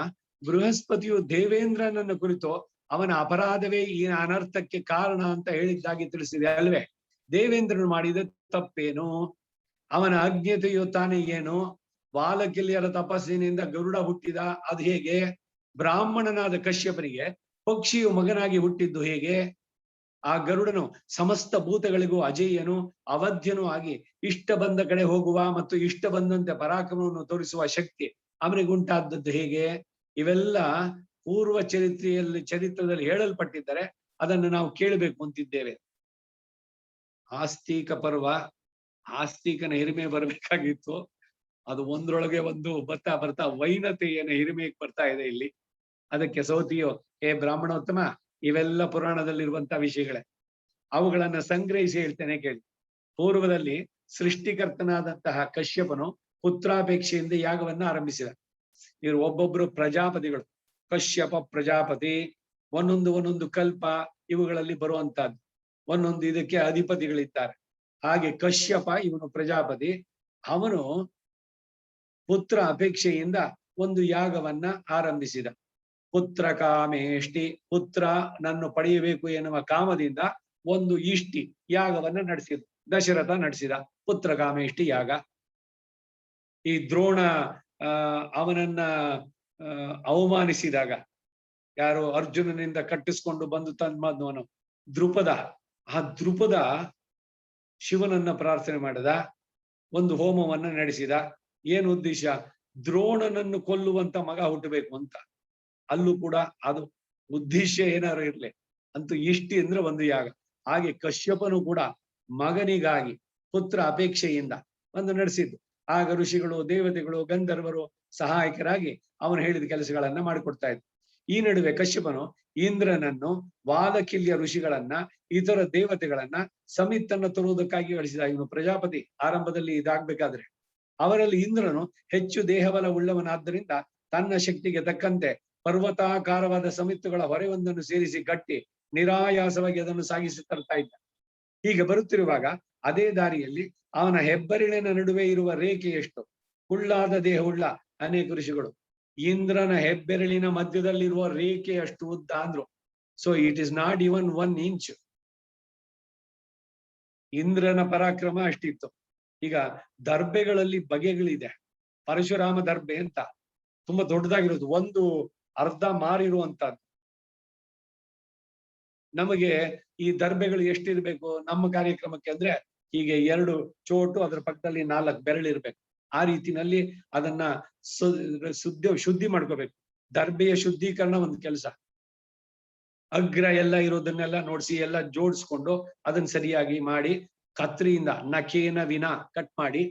ಬೃಹಸ್ಪತಿಯು ದೇವೇಂದ್ರನನ್ನು ಕುರಿತು ಅವನ ಅಪರಾಧವೇ ಈ ಅನರ್ಥಕ್ಕೆ ಕಾರಣ ಅಂತ ಹೇಳಿದ್ದಾಗಿ ತಿಳಿಸಿದೆ ಅಲ್ವೇ? ದೇವೇಂದ್ರನು ಮಾಡಿದ ತಪ್ಪೇನು? ಅವನ ಅಜ್ಞತೆಯು ತಾನೇ ಏನು? ಬಾಲಕಿಲ್ಯರ ತಪಸ್ಸಿನಿಂದ ಗರುಡ ಹುಟ್ಟಿದ ಅದು ಹೇಗೆ? ಬ್ರಾಹ್ಮಣನಾದ ಕಶ್ಯಪನಿಗೆ ಪಕ್ಷಿಯು ಮಗನಾಗಿ ಹುಟ್ಟಿದ್ದು ಹೇಗೆ? ಆ ಗರುಡನು ಸಮಸ್ತ ಭೂತಗಳಿಗೂ ಅಜೇಯನು ಅವಧ್ಯನೂ ಆಗಿ ಇಷ್ಟ ಬಂದ ಕಡೆ ಹೋಗುವ ಮತ್ತು ಇಷ್ಟ ಬಂದಂತೆ ಪರಾಕ್ರಮವನ್ನು ತೋರಿಸುವ ಶಕ್ತಿ ಅವನಿಗುಂಟಾದದ್ದು ಹೇಗೆ? ಇವೆಲ್ಲ ಪೂರ್ವ ಚರಿತ್ರದಲ್ಲಿ ಹೇಳಲ್ಪಟ್ಟಿದ್ದರೆ ಅದನ್ನು ನಾವು ಕೇಳಬೇಕು ಅಂತಿದ್ದೇವೆ. ಆಸ್ತಿಕ ಪರ್ವ, ಆಸ್ತಿಕನ ಹಿರಿಮೆ ಬರಬೇಕಾಗಿತ್ತು. ಅದು ಒಂದ್ರೊಳಗೆ ಒಂದು ಬರ್ತಾ ಬರ್ತಾ ವೈನತೆಯನ ಹಿರಿಮೆಗೆ ಬರ್ತಾ ಇದೆ ಇಲ್ಲಿ. ಅದಕ್ಕೆ ಸೌತಿಯು, ಹೇ ಬ್ರಾಹ್ಮಣೋತ್ತಮ, ಇವೆಲ್ಲ ಪುರಾಣದಲ್ಲಿರುವಂತ ವಿಷಯಗಳೇ, ಅವುಗಳನ್ನ ಸಂಗ್ರಹಿಸಿ ಹೇಳ್ತೇನೆ ಕೇಳಿ. ಪೂರ್ವದಲ್ಲಿ ಸೃಷ್ಟಿಕರ್ತನಾದಂತಹ ಕಶ್ಯಪನು ಪುತ್ರಾಪೇಕ್ಷೆಯಿಂದ ಯಾಗವನ್ನ ಆರಂಭಿಸಿದ. ಇವರು ಒಬ್ಬೊಬ್ರು ಪ್ರಜಾಪತಿಗಳು. ಕಶ್ಯಪ ಪ್ರಜಾಪತಿ, ಒಂದೊಂದು ಕಲ್ಪ ಇವುಗಳಲ್ಲಿ ಬರುವಂತಹದ್ದು. ಒಂದೊಂದು ಇದಕ್ಕೆ ಅಧಿಪತಿಗಳಿದ್ದಾರೆ. ಹಾಗೆ ಕಶ್ಯಪ ಇವನು ಪ್ರಜಾಪತಿ. ಅವನು ಪುತ್ರ ಅಪೇಕ್ಷೆಯಿಂದ ಒಂದು ಯಾಗವನ್ನ ಆರಂಭಿಸಿದ. ಪುತ್ರ ಕಾಮೇಷ್ಟಿ, ಪುತ್ರ ನನ್ನು ಪಡೆಯಬೇಕು ಎನ್ನುವ ಕಾಮದಿಂದ ಒಂದು ಇಷ್ಟಿ ಯಾಗವನ್ನ ನಡೆಸಿದ. ದಶರಥ ನಡೆಸಿದ ಪುತ್ರ ಕಾಮೇಷ್ಟಿ ಯಾಗ. ಈ ದ್ರೋಣ ಅವನನ್ನ ಅವಮಾನಿಸಿದಾಗ, ಯಾರು ಅರ್ಜುನನಿಂದ ಕಟ್ಟಿಸ್ಕೊಂಡು ಬಂದು ತಂದವನು ದ್ರುಪದ, ಆ ದ್ರುಪದ ಶಿವನನ್ನ ಪ್ರಾರ್ಥನೆ ಮಾಡಿದ, ಒಂದು ಹೋಮವನ್ನ ನಡೆಸಿದ. ಏನು ಉದ್ದೇಶ? ದ್ರೋಣನನ್ನು ಕೊಲ್ಲುವಂತ ಮಗ ಹುಟ್ಟಬೇಕು ಅಂತ. ಅಲ್ಲೂ ಕೂಡ ಅದು ಉದ್ದೇಶ ಏನಾರು ಇರ್ಲಿ, ಅಂತೂ ಇಷ್ಟಿ ಅಂದ್ರೆ ಒಂದು ಯಾಗ. ಹಾಗೆ ಕಶ್ಯಪನು ಕೂಡ ಮಗನಿಗಾಗಿ ಪುತ್ರ ಅಪೇಕ್ಷೆಯಿಂದ ಒಂದು ನಡೆಸಿದ್ದು. ಆಗ ಋಷಿಗಳು, ದೇವತೆಗಳು, ಗಂಧರ್ವರು ಸಹಾಯಕರಾಗಿ ಅವನು ಹೇಳಿದ ಕೆಲಸಗಳನ್ನ ಮಾಡಿಕೊಡ್ತಾ ಇದ್ರು. ಈ ನಡುವೆ ಕಶ್ಯಪನು ಇಂದ್ರನನ್ನು, ವಾಲಕಿಲ್ಯ ಋಷಿಗಳನ್ನ, ಇತರ ದೇವತೆಗಳನ್ನ, ಸಮಿತ್ತನ್ನು ತರುವುದಕ್ಕಾಗಿ ಕಳಿಸಿದ. ಇವನು ಪ್ರಜಾಪತಿ ಆರಂಭದಲ್ಲಿ ಇದಾಗ್ಬೇಕಾದ್ರೆ. ಅವರಲ್ಲಿ ಇಂದ್ರನು ಹೆಚ್ಚು ದೇಹಬಲ ಉಳ್ಳವನಾದ್ದರಿಂದ ತನ್ನ ಶಕ್ತಿಗೆ ತಕ್ಕಂತೆ ಪರ್ವತಾಕಾರವಾದ ಸಮಿತ್ತುಗಳ ಹೊರೆಯೊಂದನ್ನು ಸೇರಿಸಿ ಕಟ್ಟಿ ನಿರಾಯಾಸವಾಗಿ ಅದನ್ನು ಸಾಗಿಸಿ ತರ್ತಾ ಇದ್ದ. ಹೀಗೆ ಬರುತ್ತಿರುವಾಗ ಅದೇ ದಾರಿಯಲ್ಲಿ ಅವನ ಹೆಬ್ಬೆರಳಿನ ನಡುವೆ ಇರುವ ರೇಖೆ ಎಷ್ಟು ಕುಳ್ಳಾದ ದೇಹವುಳ್ಳ ಅನೇಕ ಋಷಿಗಳು ಇಂದ್ರನ ಹೆಬ್ಬೆರಳಿನ ಮಧ್ಯದಲ್ಲಿರುವ ರೇಖೆ ಅಷ್ಟು ಉದ್ದ ಅಂದ್ರು. So it is not even 1 inch. ಇಂದ್ರನ ಪರಾಕ್ರಮ ಅಷ್ಟಿತ್ತು. ಈಗ ದರ್ಬೆಗಳಲ್ಲಿ ಬಗೆಗಳಿದೆ. ಪರಶುರಾಮ ದರ್ಬೆ ಅಂತ ತುಂಬಾ ದೊಡ್ಡದಾಗಿರೋದು, ಒಂದು ಅರ್ಧ ಮಾರಿರುವಂತಹದ್ದು. ನಮಗೆ ಈ ದರ್ಬೆಗಳು ಎಷ್ಟಿರ್ಬೇಕು ನಮ್ಮ ಕಾರ್ಯಕ್ರಮಕ್ಕೆ ಅಂದ್ರೆ, ಹೀಗೆ 2 ಚೋಟು, ಅದರ ಪಕ್ಕದಲ್ಲಿ 4 ಬೆರಳಿರ್ಬೇಕು. ಆ ರೀತಿನಲ್ಲಿ ಅದನ್ನ ಶುದ್ಧಿ ಮಾಡ್ಕೋಬೇಕು. ದರ್ಬೆಯ ಶುದ್ಧೀಕರಣ ಒಂದು ಕೆಲಸ. ಅಗ್ರ ಎಲ್ಲ ಇರೋದನ್ನೆಲ್ಲ ನೋಡ್ಸಿ ಎಲ್ಲ ಜೋಡಿಸ್ಕೊಂಡು ಅದನ್ನ ಸರಿಯಾಗಿ ಮಾಡಿ ಕತ್ರಿಯಿಂದ ನಖೇನ ವಿನ ಕಟ್ ಮಾಡಿ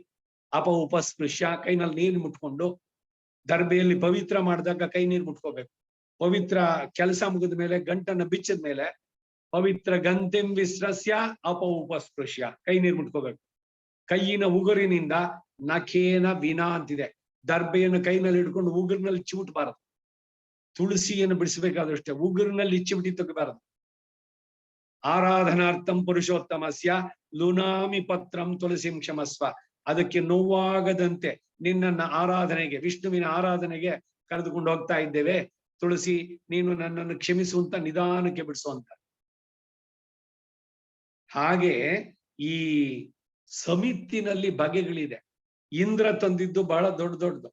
ಉಪಸ್ಪೃಶ್ಯ ಕೈನಲ್ಲಿ ನೀರು ಮುಟ್ಕೊಂಡು, ದರ್ಬೆಯಲ್ಲಿ ಪವಿತ್ರ ಮಾಡಿದಾಗ ಕೈ ನೀರು ಮುಟ್ಕೋಬೇಕು. ಪವಿತ್ರ ಕೆಲಸ ಮುಗಿದ ಮೇಲೆ ಗಂಟನ್ನ ಬಿಚ್ಚಿದ ಮೇಲೆ ಪವಿತ್ರ ಗಂತೆಂ ವಿಸ್ರಸ್ಯ ಉಪಸ್ಪೃಶ್ಯ ಕೈ ನೀರು ಮುಟ್ಕೋಬೇಕು. ಕೈಯಿನ ಉಗುರಿನಿಂದ ನಖೇನ ವಿನ ಅಂತಿದೆ. ದರ್ಬೆಯನ್ನು ಕೈನಲ್ಲಿ ಹಿಡ್ಕೊಂಡು ಉಗುರಿನಲ್ಲಿ ಚಿವುಟ್ಬಾರದು. ತುಳಸಿಯನ್ನು ಬಿಡಿಸಬೇಕಾದಷ್ಟೇ, ಉಗುರಿನಲ್ಲಿ ಚಿವುಟಿ ತೆಗಬಾರದು. ಆರಾಧನಾರ್ಥಂ ಪುರುಷೋತ್ತಮಸ್ಯ ಲುನಾಮಿ ಪತ್ರಂ ತುಳಸಿಂ ಕ್ಷಮಸ್ವ. ಅದಕ್ಕೆ ನೋವಾಗದಂತೆ ನಿನ್ನನ್ನ ಆರಾಧನೆಗೆ, ವಿಷ್ಣುವಿನ ಆರಾಧನೆಗೆ ಕರೆದುಕೊಂಡು ಹೋಗ್ತಾ ಇದ್ದೇವೆ. ತುಳಸಿ, ನೀನು ನನ್ನನ್ನು ಕ್ಷಮಿಸುವಂತ, ನಿಧಾನಕ್ಕೆ ಬಿಡಿಸುವಂತ. ಹಾಗೆ ಈ ಸಮಿತ್ತಿನಲ್ಲಿ ಬಗೆಗಳಿದೆ. ಇಂದ್ರ ತಂದಿದ್ದು ಬಹಳ ದೊಡ್ಡದು.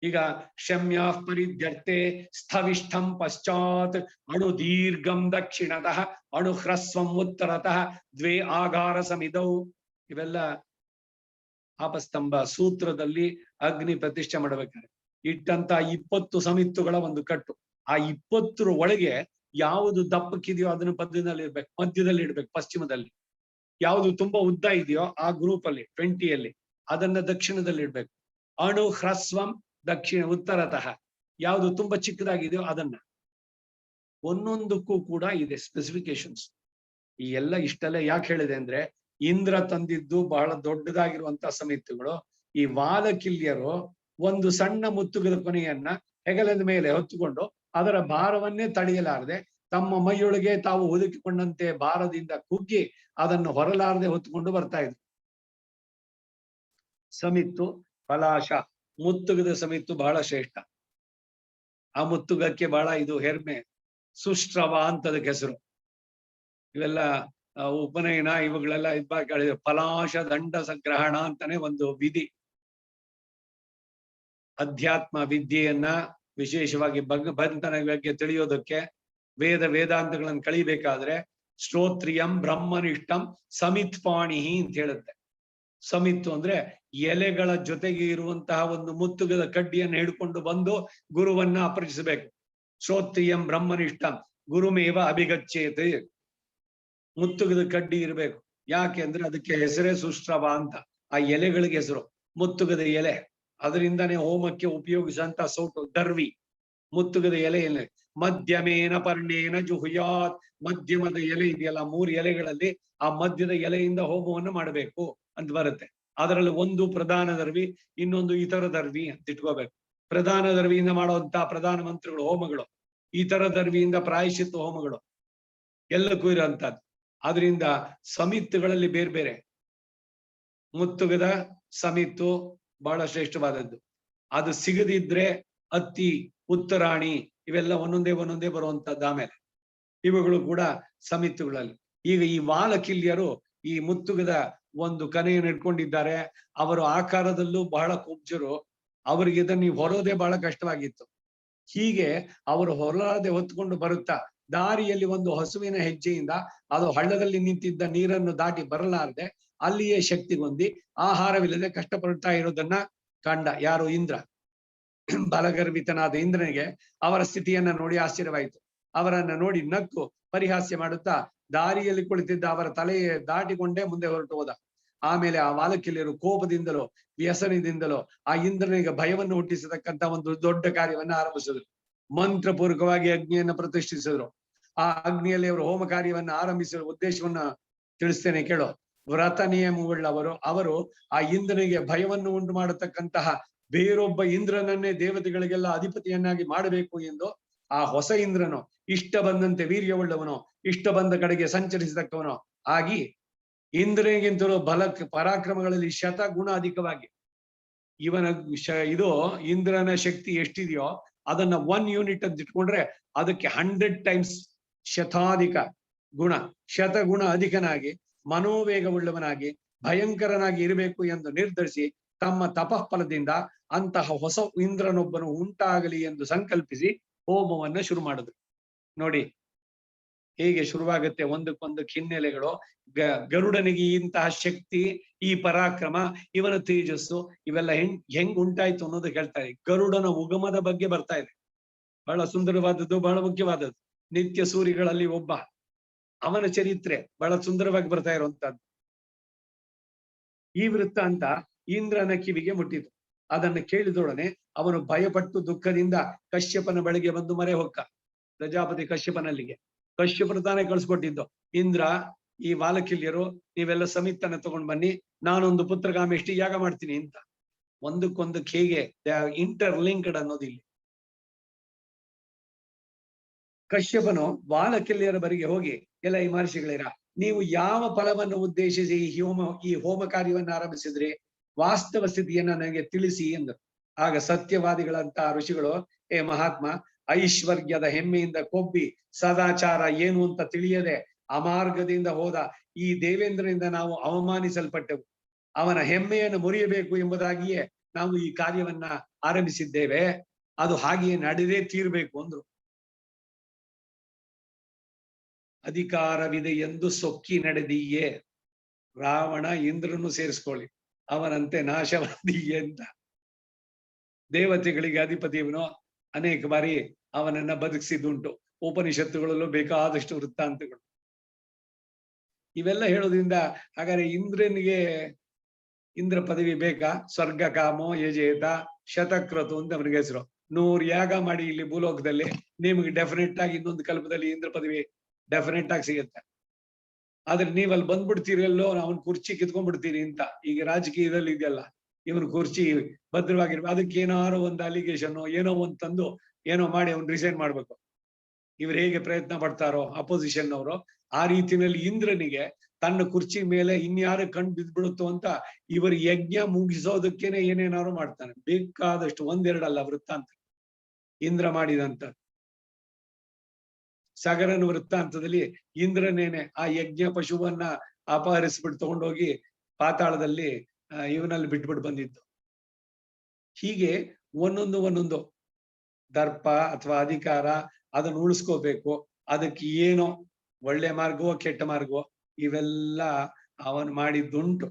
ಈಗ ಶಮ್ಯಾ ಪರಿಧ್ಯರ್ತೆ ಸ್ಥವಿಷ್ಠಂ ಪಶ್ಚಾತ್ ಅಣು ದೀರ್ಘಂ ದಕ್ಷಿಣತಃ ಅಣು ಹ್ರಸ್ವಂ ಉತ್ತರತಃ ದ್ವೇ ಆಗಾರ ಸಮಿದೌ. ಇವೆಲ್ಲ ಆಪಸ್ತಂಭ ಸೂತ್ರದಲ್ಲಿ ಅಗ್ನಿ ಪ್ರತಿಷ್ಠೆ ಮಾಡಬೇಕಾದ್ರೆ ಇಟ್ಟಂತ 20 ಸಮಿತ್ತುಗಳ ಒಂದು ಕಟ್ಟು. ಆ 20 ಒಳಗೆ ಯಾವುದು ದಪ್ಪಕ್ಕಿದೆಯೋ ಅದನ್ನು ಮಧ್ಯದಲ್ಲಿ ಇಡ್ಬೇಕು. ಪಶ್ಚಿಮದಲ್ಲಿ ಯಾವುದು ತುಂಬಾ ಉದ್ದ ಇದೆಯೋ ಆ ಗ್ರೂಪ್ ಅಲ್ಲಿ 20 ಅದನ್ನ ದಕ್ಷಿಣದಲ್ಲಿ ಇಡ್ಬೇಕು. ಅಣು ಹ್ರಸ್ವಂ ದಕ್ಷಿಣ ಉತ್ತರತಃ ಯಾವುದು ತುಂಬಾ ಚಿಕ್ಕದಾಗಿದೆಯೋ ಅದನ್ನ. ಒಂದೊಂದಕ್ಕೂ ಕೂಡ ಇದೆ ಸ್ಪೆಸಿಫಿಕೇಶನ್ಸ್. ಈ ಎಲ್ಲ ಇಷ್ಟೆಲ್ಲ ಯಾಕೆ ಹೇಳಿದೆ ಅಂದ್ರೆ, ಇಂದ್ರ ತಂದಿದ್ದು ಬಹಳ ದೊಡ್ಡದಾಗಿರುವಂತಹ ಸಮಿತಿಗಳು. ಈ ವಾಲಕಿಲ್ಯರು ಒಂದು ಸಣ್ಣ ಮುತ್ತುಗದ ಕೊನೆಯನ್ನ ಹೆಗಲದ ಮೇಲೆ ಹೊತ್ತುಕೊಂಡು ಅದರ ಭಾರವನ್ನೇ ತಡೆಯಲಾರದೆ ತಮ್ಮ ಮೈಯೊಳಗೆ ತಾವು ಹುದುಕಿಕೊಂಡಂತೆ ಭಾರದಿಂದ ಕುಗ್ಗಿ ಅದನ್ನು ಹೊರಲಾರದೆ ಹೊತ್ತುಕೊಂಡು ಬರ್ತಾ ಇದ್ರು. ಸಮಿತ್ತು ಪಲಾಶ, ಮುತ್ತುಗದ ಸಮಿತ್ತು ಬಹಳ ಶ್ರೇಷ್ಠ. ಆ ಮುತ್ತುಗಕ್ಕೆ ಬಹಳ ಇದು ಹೆರ್ಮೆ, ಸುಶ್ರವ ಅಂತದಕ್ಕೆ ಹೆಸರು. ಇವೆಲ್ಲ ಉಪನಯನ ಇವುಗಳೆಲ್ಲ ಫಲಾಶ ದಂಡ ಸಂಗ್ರಹಣ ಅಂತಾನೆ ಒಂದು ವಿಧಿ. ಅಧ್ಯಾತ್ಮ ವಿದ್ಯೆಯನ್ನ ವಿಶೇಷವಾಗಿ ಭಗವಂತನ ಬಗ್ಗೆ ತಿಳಿಯೋದಕ್ಕೆ ವೇದಾಂತಗಳನ್ನು ಕಳಿಬೇಕಾದ್ರೆ ಶ್ರೋತ್ರಿಯಂ ಬ್ರಹ್ಮನಿಷ್ಠಂ ಸಮಿತ್ಪಾಣಿ ಅಂತ ಹೇಳುತ್ತೆ. ಸಮಿತ್ತು ಅಂದ್ರೆ ಎಲೆಗಳ ಜೊತೆಗೆ ಇರುವಂತಹ ಒಂದು ಮುತ್ತುಗದ ಕಡ್ಡಿಯನ್ನು ಹಿಡ್ಕೊಂಡು ಬಂದು ಗುರುವನ್ನ ಅಪರಿಚಿಸಬೇಕು. ಶ್ರೋತ್ರಿಯಂ ಬ್ರಹ್ಮನಿಷ್ಠಂ ಗುರುಮೇವ ಅಭಿಗಚ್ಚೇತ್. ಮುತ್ತುಗದ ಕಡ್ಡಿ ಇರಬೇಕು. ಯಾಕೆ ಅಂದ್ರೆ ಅದಕ್ಕೆ ಹೆಸರೇ ಸುಶ್ರವ ಅಂತ. ಆ ಎಲೆಗಳಿಗೆ ಹೆಸರು ಮುತ್ತುಗದ ಎಲೆ. ಅದರಿಂದಾನೇ ಹೋಮಕ್ಕೆ ಉಪಯೋಗಿಸುವಂತ ಸೌಟು ದರ್ವಿ, ಮುತ್ತುಗದ ಎಲೆ. ಮಧ್ಯಮೇನ ಪರ್ಣೇನ ಜುಹುಯಾತ್. ಮಧ್ಯಮದ ಎಲೆ ಇದೆಯಲ್ಲ, 3 ಎಲೆಗಳಲ್ಲಿ ಆ ಮಧ್ಯದ ಎಲೆಯಿಂದ ಹೋಮವನ್ನು ಮಾಡಬೇಕು ಅಂತ ಬರುತ್ತೆ. ಅದರಲ್ಲಿ ಒಂದು ಪ್ರಧಾನ ದರ್ವಿ, ಇನ್ನೊಂದು ಇತರ ದರ್ವಿ ಅಂತ ಇಟ್ಕೋಬೇಕು. ಪ್ರಧಾನ ದರ್ವಿಯಿಂದ ಮಾಡುವಂತಹ ಪ್ರಧಾನ ಮಂತ್ರಗಳು ಹೋಮಗಳು, ಇತರ ದರ್ವಿಯಿಂದ ಪ್ರಾಯಶ್ಚಿತ್ತ ಹೋಮಗಳು ಎಲ್ಲಕ್ಕೂ ಇರುವಂತಹದ್ದು. ಆದ್ರಿಂದ ಸಮಿತ್ತುಗಳಲ್ಲಿ ಬೇರೆ ಬೇರೆ. ಮುತ್ತುಗದ ಸಮಿತ್ತು ಬಹಳ ಶ್ರೇಷ್ಠವಾದದ್ದು. ಅದು ಸಿಗದಿದ್ರೆ ಅತ್ತಿ, ಉತ್ತರಾಣಿ ಇವೆಲ್ಲ ಒಂದೊಂದೇ ಬರುವಂತದ್ದು. ಆಮೇಲೆ ಇವುಗಳು ಕೂಡ ಸಮಿತ್ತುಗಳಲ್ಲಿ. ಈಗ ಈ ವಾಲಕಿಲ್ಯರು ಈ ಮುತ್ತುಗದ ಒಂದು ಕನೆಯನ್ನು ಇಟ್ಕೊಂಡಿದ್ದಾರೆ. ಅವರು ಆಕಾರದಲ್ಲೂ ಬಹಳ ಕುಬ್ಜರು. ಅವರಿಗೆ ಇದನ್ನು ನೀವು ಹೊರೋದೇ ಬಹಳ ಕಷ್ಟವಾಗಿತ್ತು. ಹೀಗೆ ಅವರು ಹೊರಲಾರದೆ ಹೊತ್ಕೊಂಡು ಬರುತ್ತಾ ದಾರಿಯಲ್ಲಿ ಒಂದು ಹಸುವಿನ ಹೆಜ್ಜೆಯಿಂದ ಅದು ಹಳ್ಳದಲ್ಲಿ ನಿಂತಿದ್ದ ನೀರನ್ನು ದಾಟಿ ಬರಲಾರದೆ ಅಲ್ಲಿಯೇ ಶಕ್ತಿ ಹೊಂದಿ ಆಹಾರವಿಲ್ಲದೆ ಕಷ್ಟಪಡ್ತಾ ಇರೋದನ್ನ ಕಂಡ ಯಾರು? ಇಂದ್ರ. ಬಲಗರ್ವಿತನಾದ ಇಂದ್ರನಿಗೆ ಅವರ ಸ್ಥಿತಿಯನ್ನ ನೋಡಿ ಆಶ್ಚರ್ಯವಾಯಿತು. ಅವರನ್ನ ನೋಡಿ ನಕ್ಕು ಪರಿಹಾಸ್ಯ ಮಾಡುತ್ತಾ ದಾರಿಯಲ್ಲಿ ಕುಳಿತಿದ್ದ ಅವರ ತಲೆಯ ದಾಟಿಕೊಂಡೇ ಮುಂದೆ ಹೊರಟು ಹೋದ. ಆಮೇಲೆ ಆ ವಾಲಕಿಲ್ಯರು ಕೋಪದಿಂದಲೋ ವ್ಯಸನದಿಂದಲೋ ಆ ಇಂದ್ರನಿಗೆ ಭಯವನ್ನು ಹುಟ್ಟಿಸತಕ್ಕಂತ ಒಂದು ದೊಡ್ಡ ಕಾರ್ಯವನ್ನ ಆರಂಭಿಸಿದ್ರು. ಮಂತ್ರಪೂರ್ವಕವಾಗಿ ಅಗ್ನಿಯನ್ನ ಪ್ರತಿಷ್ಠಿಸಿದ್ರು. ಆ ಅಗ್ನಿಯಲ್ಲಿ ಅವರು ಹೋಮ ಕಾರ್ಯವನ್ನ ಆರಂಭಿಸಿದ ಉದ್ದೇಶವನ್ನ ತಿಳಿಸ್ತೇನೆ ಕೇಳೋ. ವ್ರತ ನಿಯಮವುಳ್ಳವರು ಅವರು ಆ ಇಂದ್ರನಿಗೆ ಭಯವನ್ನು ಉಂಟು ಮಾಡತಕ್ಕಂತಹ ಬೇರೊಬ್ಬ ಇಂದ್ರನನ್ನೇ ದೇವತೆಗಳಿಗೆಲ್ಲ ಅಧಿಪತಿಯನ್ನಾಗಿ ಮಾಡಬೇಕು ಎಂದು ಆ ಹೊಸ ಇಂದ್ರನು ಇಷ್ಟ ಬಂದಂತೆ ವೀರ್ಯವುಳ್ಳವನು, ಇಷ್ಟ ಬಂದ ಕಡೆಗೆ ಸಂಚರಿಸತಕ್ಕವನು ಆಗಿ ಇಂದ್ರನಿಗಿಂತಲೂ ಪರಾಕ್ರಮಗಳಲ್ಲಿ ಶತಗುಣ ಅಧಿಕವಾಗಿ ಇವನ ಇದು ಇಂದ್ರನ ಶಕ್ತಿ ಎಷ್ಟಿದೆಯೋ ಅದನ್ನ 1 ಯೂನಿಟ್ ಅಂತ ಇಟ್ಕೊಂಡ್ರೆ ಅದಕ್ಕೆ 100 ಟೈಮ್ಸ್ ಶತಾಧಿಕ ಗುಣ, ಶತಗುಣ ಅಧಿಕನಾಗಿ ಮನೋವೇಗವುಳ್ಳವನಾಗಿ ಭಯಂಕರನಾಗಿ ಇರಬೇಕು ಎಂದು ನಿರ್ಧರಿಸಿ ತಮ್ಮ ತಪಃಫಲದಿಂದ ಅಂತಹ ಹೊಸ ಇಂದ್ರನೊಬ್ಬನು ಉಂಟಾಗಲಿ ಎಂದು ಸಂಕಲ್ಪಿಸಿ ಹೋಮವನ್ನ ಶುರು ಮಾಡಿದ್ರು. ನೋಡಿ ಹೇಗೆ ಶುರುವಾಗುತ್ತೆ ಒಂದಕ್ಕೊಂದು ಹಿನ್ನೆಲೆಗಳು. ಗರುಡನಿಗೆ ಇಂತಹ ಶಕ್ತಿ, ಈ ಪರಾಕ್ರಮ, ಇವನ ತೇಜಸ್ಸು ಇವೆಲ್ಲ ಹೆಂಗ್ ಉಂಟಾಯ್ತು ಅನ್ನೋದು ಹೇಳ್ತಾರೆ. ಗರುಡನ ಉಗಮದ ಬಗ್ಗೆ ಬರ್ತಾ ಇದೆ. ಬಹಳ ಸುಂದರವಾದದ್ದು, ಬಹಳ ಮುಖ್ಯವಾದದ್ದು. ನಿತ್ಯ ಸೂರಿಗಳಲ್ಲಿ ಒಬ್ಬ, ಅವನ ಚರಿತ್ರೆ ಬಹಳ ಸುಂದರವಾಗಿ ಬರ್ತಾ ಇರುವಂತಹದ್ದು. ಈ ವೃತ್ತಾಂತ ಇಂದ್ರನ ಕಿವಿಗೆ ಮುಟ್ಟಿತು. ಅದನ್ನು ಕೇಳಿದೊಡನೆ ಅವನು ಭಯಪಟ್ಟು ದುಃಖದಿಂದ ಕಶ್ಯಪನ ಬಳಿಗೆ ಬಂದು ಮರೆ ಹೊಕ್ಕ. ಪ್ರಜಾಪತಿ ಕಶ್ಯಪನಲ್ಲಿಗೆ, ಕಶ್ಯಪನ ತಾನೇ ಕಳಿಸ್ಕೊಟ್ಟಿದ್ದು. ಇಂದ್ರ, ಈ ವಾಲಕಿಲ್ಯರು ನೀವೆಲ್ಲ ಸಮಿತನ್ನ ತಗೊಂಡ್ ಬನ್ನಿ, ನಾನೊಂದು ಪುತ್ರಗಾಮೇಷ್ಟಿ ಯಾಗ ಮಾಡ್ತೀನಿ ಅಂತ. ಒಂದಕ್ಕೊಂದಕ್ಕೆ ಹೇಗೆ ಇಂಟರ್ ಲಿಂಕ್ಡ್ ಅನ್ನೋದಿಲ್ಲ. ಕಶ್ಯಪನು ವಾಲಕಿಲ್ಯರ ಬರಿಗೆ ಹೋಗಿ, ಎಲ್ಲ ಈ ಮಹರ್ಷಿಗಳಿರ, ನೀವು ಯಾವ ಫಲವನ್ನು ಉದ್ದೇಶಿಸಿ ಈ ಹೋಮ ಕಾರ್ಯವನ್ನು ಆರಂಭಿಸಿದ್ರಿ? ವಾಸ್ತವ ಸ್ಥಿತಿಯನ್ನ ನನಗೆ ತಿಳಿಸಿ ಎಂದರು. ಆಗ ಸತ್ಯವಾದಿಗಳಂತ ಋಷಿಗಳು, ಏ ಮಹಾತ್ಮ, ಐಶ್ವರ್ಯದ ಹೆಮ್ಮೆಯಿಂದ ಕೊಬ್ಬಿ ಸದಾಚಾರ ಏನು ಅಂತ ತಿಳಿಯದೆ ಅಮಾರ್ಗದಿಂದ ಹೋದ ಈ ದೇವೇಂದ್ರನಿಂದ ನಾವು ಅವಮಾನಿಸಲ್ಪಟ್ಟೆವು. ಅವನ ಹೆಮ್ಮೆಯನ್ನು ಮುರಿಯಬೇಕು ಎಂಬುದಾಗಿಯೇ ನಾವು ಈ ಕಾರ್ಯವನ್ನ ಆರಂಭಿಸಿದ್ದೇವೆ. ಅದು ಹಾಗೆಯೇ ನಡೆದೇ ತೀರ್ಬೇಕು ಅಂದ್ರು. ಅಧಿಕಾರವಿದೆ ಎಂದು ಸೊಕ್ಕಿ ನಡೆದೀಯೇ. ರಾವಣ ಇಂದ್ರನು ಸೇರಿಸ್ಕೊಳ್ಳಿ, ಅವನಂತೆ ನಾಶವಾದೀಯೇ ಅಂತ. ದೇವತೆಗಳಿಗೆ ಅಧಿಪತಿಯವನು ಅನೇಕ ಬಾರಿ ಅವನನ್ನ ಬದುಕಿಸಿದ್ದುಂಟು. ಉಪನಿಷತ್ತುಗಳಲ್ಲೂ ಬೇಕಾದಷ್ಟು ವೃತ್ತಾಂತಗಳು. ಇವೆಲ್ಲ ಹೇಳೋದ್ರಿಂದ ಹಾಗಾದ್ರೆ ಇಂದ್ರನಿಗೆ ಇಂದ್ರ ಪದವಿ ಬೇಕಾ? ಸ್ವರ್ಗ ಕಾಮೋ ಯಜೇತ ಶತಕ್ರತು ಅಂತ ಅವನಿಗೆ ಹೆಸರು. 100 ಯಾಗ ಮಾಡಿ ಇಲ್ಲಿ ಭೂಲೋಕದಲ್ಲಿ ನಿಮ್ಗೆ ಡೆಫಿನೆಟ್ ಆಗಿ ಇನ್ನೊಂದು ಕಲ್ಪದಲ್ಲಿ ಇಂದ್ರ ಪದವಿ ಡೆಫಿನೆಟ್ ಆಗಿ ಸಿಗುತ್ತೆ. ಆದ್ರೆ ನೀವಲ್ಲಿ ಬಂದ್ಬಿಡ್ತೀರಲ್ಲೋ, ಅವನ್ ಕುರ್ಚಿ ಕಿತ್ಕೊಂಡ್ಬಿಡ್ತೀರಿ ಅಂತ. ಈಗ ರಾಜಕೀಯದಲ್ಲಿ ಇದೆಯಲ್ಲ, ಇವನ್ ಕುರ್ಚಿ ಭದ್ರವಾಗಿರ್ಬೇಕು, ಅದಕ್ಕೆ ಏನಾರು ಒಂದು ಅಲಿಗೇಷನ್ ಏನೋ ಒಂದ್ ತಂದು ಏನೋ ಮಾಡಿ ಅವ್ನು ರಿಸೈನ್ ಮಾಡ್ಬೇಕು. ಇವ್ರು ಹೇಗೆ ಪ್ರಯತ್ನ ಪಡ್ತಾರೋ ಅಪೋಸಿಷನ್ ಅವರು, ಆ ರೀತಿಯಲ್ಲಿ ಇಂದ್ರನಿಗೆ ತನ್ನ ಕುರ್ಚಿ ಮೇಲೆ ಇನ್ಯಾರು ಕಣ್ ಬಿದ್ಬಿಡುತ್ತೋ ಅಂತ ಇವರು ಯಜ್ಞ ಮುಗಿಸೋದಕ್ಕೇನೆ ಏನೇನಾರು ಮಾಡ್ತಾನೆ. ಬೇಕಾದಷ್ಟು, ಒಂದೆರಡಲ್ಲ ವೃತ್ತಾಂತ ಇಂದ್ರ ಮಾಡಿದಂತ. ಸಗರನ ವೃತ್ತಾಂತದಲ್ಲಿ ಇಂದ್ರನೇನೆ ಆ ಯಜ್ಞ ಪಶುವನ್ನ ಅಪಹರಿಸ್ಬಿಟ್ಟು ತಗೊಂಡೋಗಿ ಪಾತಾಳದಲ್ಲಿ ಇವನಲ್ಲಿ ಬಿಟ್ಬಿಟ್ಟು ಬಂದಿದ್ದು. ಹೀಗೆ ಒಂದೊಂದು ದರ್ಪ ಅಥವಾ ಅಧಿಕಾರ ಅದನ್ನ ಉಳಿಸ್ಕೋಬೇಕು. ಅದಕ್ಕೆ ಏನೋ ಒಳ್ಳೆ ಮಾರ್ಗವೋ ಕೆಟ್ಟ ಮಾರ್ಗವೋ ಇವೆಲ್ಲ ಅವನು ಮಾಡಿದ್ದುಂಟು.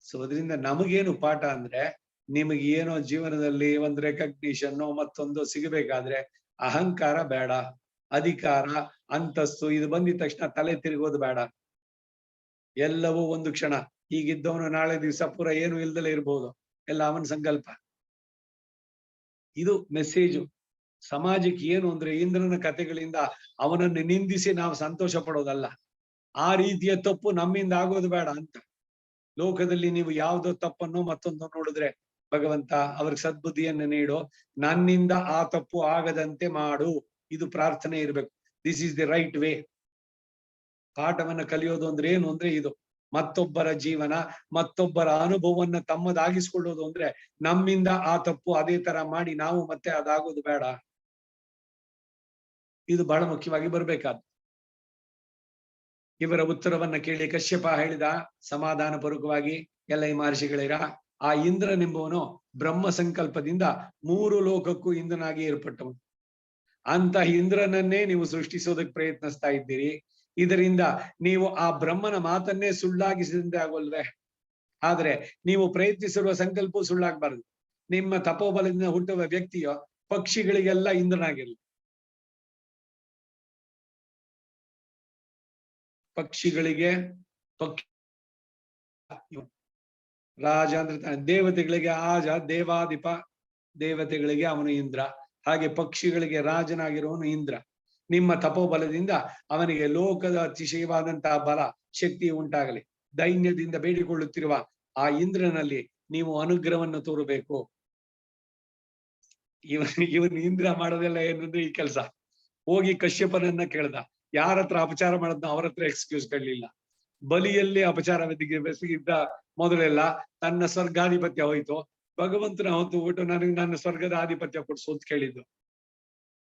ಸೊ ಅದರಿಂದ ನಮಗೇನು ಪಾಠ ಅಂದ್ರೆ, ನಿಮಗೆ ಏನೋ ಜೀವನದಲ್ಲಿ ಒಂದು ರೆಕಗ್ನಿಷನ್ ಮತ್ತೊಂದು ಸಿಗಬೇಕಾದ್ರೆ ಅಹಂಕಾರ ಬೇಡ, ಅಧಿಕಾರ ಅಂತಸ್ತು ಇದು ಬಂದಿದ ತಕ್ಷಣ ತಲೆ ತಿರುಗೋದು ಬೇಡ. ಎಲ್ಲವೂ ಒಂದು ಕ್ಷಣ. ಹೀಗಿದ್ದವನು ನಾಳೆ ದಿವಸ ಪೂರ ಏನು ಇಲ್ದಲೇ ಇರ್ಬೋದು, ಎಲ್ಲ ಅವನ ಸಂಕಲ್ಪ. ಇದು ಮೆಸೇಜು ಸಮಾಜಕ್ಕೆ. ಏನು ಅಂದ್ರೆ ಇಂದ್ರನ ಕಥೆಗಳಿಂದ ಅವನನ್ನು ನಿಂದಿಸಿ ನಾವು ಸಂತೋಷ ಪಡೋದಲ್ಲ, ಆ ರೀತಿಯ ತಪ್ಪು ನಮ್ಮಿಂದ ಆಗೋದು ಬೇಡ ಅಂತ. ಲೋಕದಲ್ಲಿ ನೀವು ಯಾವುದೋ ತಪ್ಪನ್ನು ಮತ್ತೊಂದು ನೋಡಿದ್ರೆ ಭಗವಂತ ಅವ್ರಿಗೆ ಸದ್ಬುದ್ಧಿಯನ್ನು ನೀಡು, ನನ್ನಿಂದ ಆ ತಪ್ಪು ಆಗದಂತೆ ಮಾಡು, ಇದು ಪ್ರಾರ್ಥನೆ ಇರ್ಬೇಕು. This is the right way. ಪಾಠವನ್ನ ಕಲಿಯೋದು ಅಂದ್ರೆ ಏನು ಅಂದ್ರೆ ಇದು. ಮತ್ತೊಬ್ಬರ ಜೀವನ ಮತ್ತೊಬ್ಬರ ಅನುಭವವನ್ನ ತಮ್ಮದಾಗಿಸ್ಕೊಳ್ಳೋದು ಅಂದ್ರೆ ನಮ್ಮಿಂದ ಆ ತಪ್ಪು ಅದೇ ತರ ಮಾಡಿ ನಾವು ಮತ್ತೆ ಅದಾಗೋದು ಬೇಡ. ಇದು ಬಹಳ ಮುಖ್ಯವಾಗಿ ಬರ್ಬೇಕಾದ. ಇವರ ಉತ್ತರವನ್ನ ಕೇಳಿ ಕಶ್ಯಪ ಹೇಳಿದ ಸಮಾಧಾನ ಪೂರ್ವಕವಾಗಿ, ಎಲ್ಲ ಈ ಮಹರ್ಷಿಗಳಿರ, ಆ ಇಂದ್ರನೆಂಬುವನು ಬ್ರಹ್ಮ ಸಂಕಲ್ಪದಿಂದ 3 ಲೋಕಕ್ಕೂ ಇಂದ್ರನಾಗಿ ಏರ್ಪಟ್ಟವನು. ಅಂತ ಇಂದ್ರನನ್ನೇ ನೀವು ಸೃಷ್ಟಿಸೋದಕ್ಕೆ ಪ್ರಯತ್ನಿಸ್ತಾ ಇದ್ದೀರಿ. ಇದರಿಂದ ನೀವು ಆ ಬ್ರಹ್ಮನ ಮಾತನ್ನೇ ಸುಳ್ಳಾಗಿಸಿದಂತೆ ಆಗೋಲ್ವೇ? ಆದ್ರೆ ನೀವು ಪ್ರಯತ್ನಿಸಿರುವ ಸಂಕಲ್ಪವು ಸುಳ್ಳಾಗಬಾರದು. ನಿಮ್ಮ ತಪೋಬಲದಿಂದ ಹುಟ್ಟುವ ವ್ಯಕ್ತಿಯು ಪಕ್ಷಿಗಳಿಗೆಲ್ಲ ಇಂದ್ರನಾಗಿರಲಿ. ಪಕ್ಷಿಗಳಿಗೆ ರಾಜ ಅಂದ್ರೆ ದೇವತೆಗಳಿಗೆ ಆಜ, ದೇವಾಧಿಪ, ದೇವತೆಗಳಿಗೆ ಅವನು ಇಂದ್ರ. ಹಾಗೆ ಪಕ್ಷಿಗಳಿಗೆ ರಾಜನಾಗಿರುವವನು ಇಂದ್ರ. ನಿಮ್ಮ ತಪೋಬಲದಿಂದ ಅವನಿಗೆ ಲೋಕದ ಅತಿಶಯವಾದಂತಹ ಬಲ ಶಕ್ತಿ ಉಂಟಾಗಲಿ. ದೈನ್ಯದಿಂದ ಬೇಡಿಕೊಳ್ಳುತ್ತಿರುವ ಆ ಇಂದ್ರನಲ್ಲಿ ನೀವು ಅನುಗ್ರಹವನ್ನು ತೋರಬೇಕು. ಇವನ್ ಇಂದ್ರ ಮಾಡೋದೆಲ್ಲ ಏನಂದ್ರೆ ಈ ಕೆಲಸ. ಹೋಗಿ ಕಶ್ಯಪನನ್ನ ಕೇಳ್ದ, ಯಾರ ಹತ್ರ ಅಪಚಾರ ಮಾಡೋದ್ನ ಅವ್ರ ಹತ್ರ ಎಕ್ಸ್ಕ್ಯೂಸ್ ಕೊಡ್ಲಿಲ್ಲ. ಬಲಿಯಲ್ಲಿ ಅಪಚಾರ ಬೆಸಗಿದ್ದ ಮೊದಲೆಲ್ಲ ತನ್ನ ಸ್ವರ್ಗಾಧಿಪತ್ಯ ಹೋಯ್ತು. ಭಗವಂತನ ಹೊತ್ತು ಬಿಟ್ಟು ನನಗೆ ನನ್ನ ಸ್ವರ್ಗದ ಆಧಿಪತ್ಯ ಕೊಡ್ಸು ಅಂತ ಕೇಳಿದ್ದು.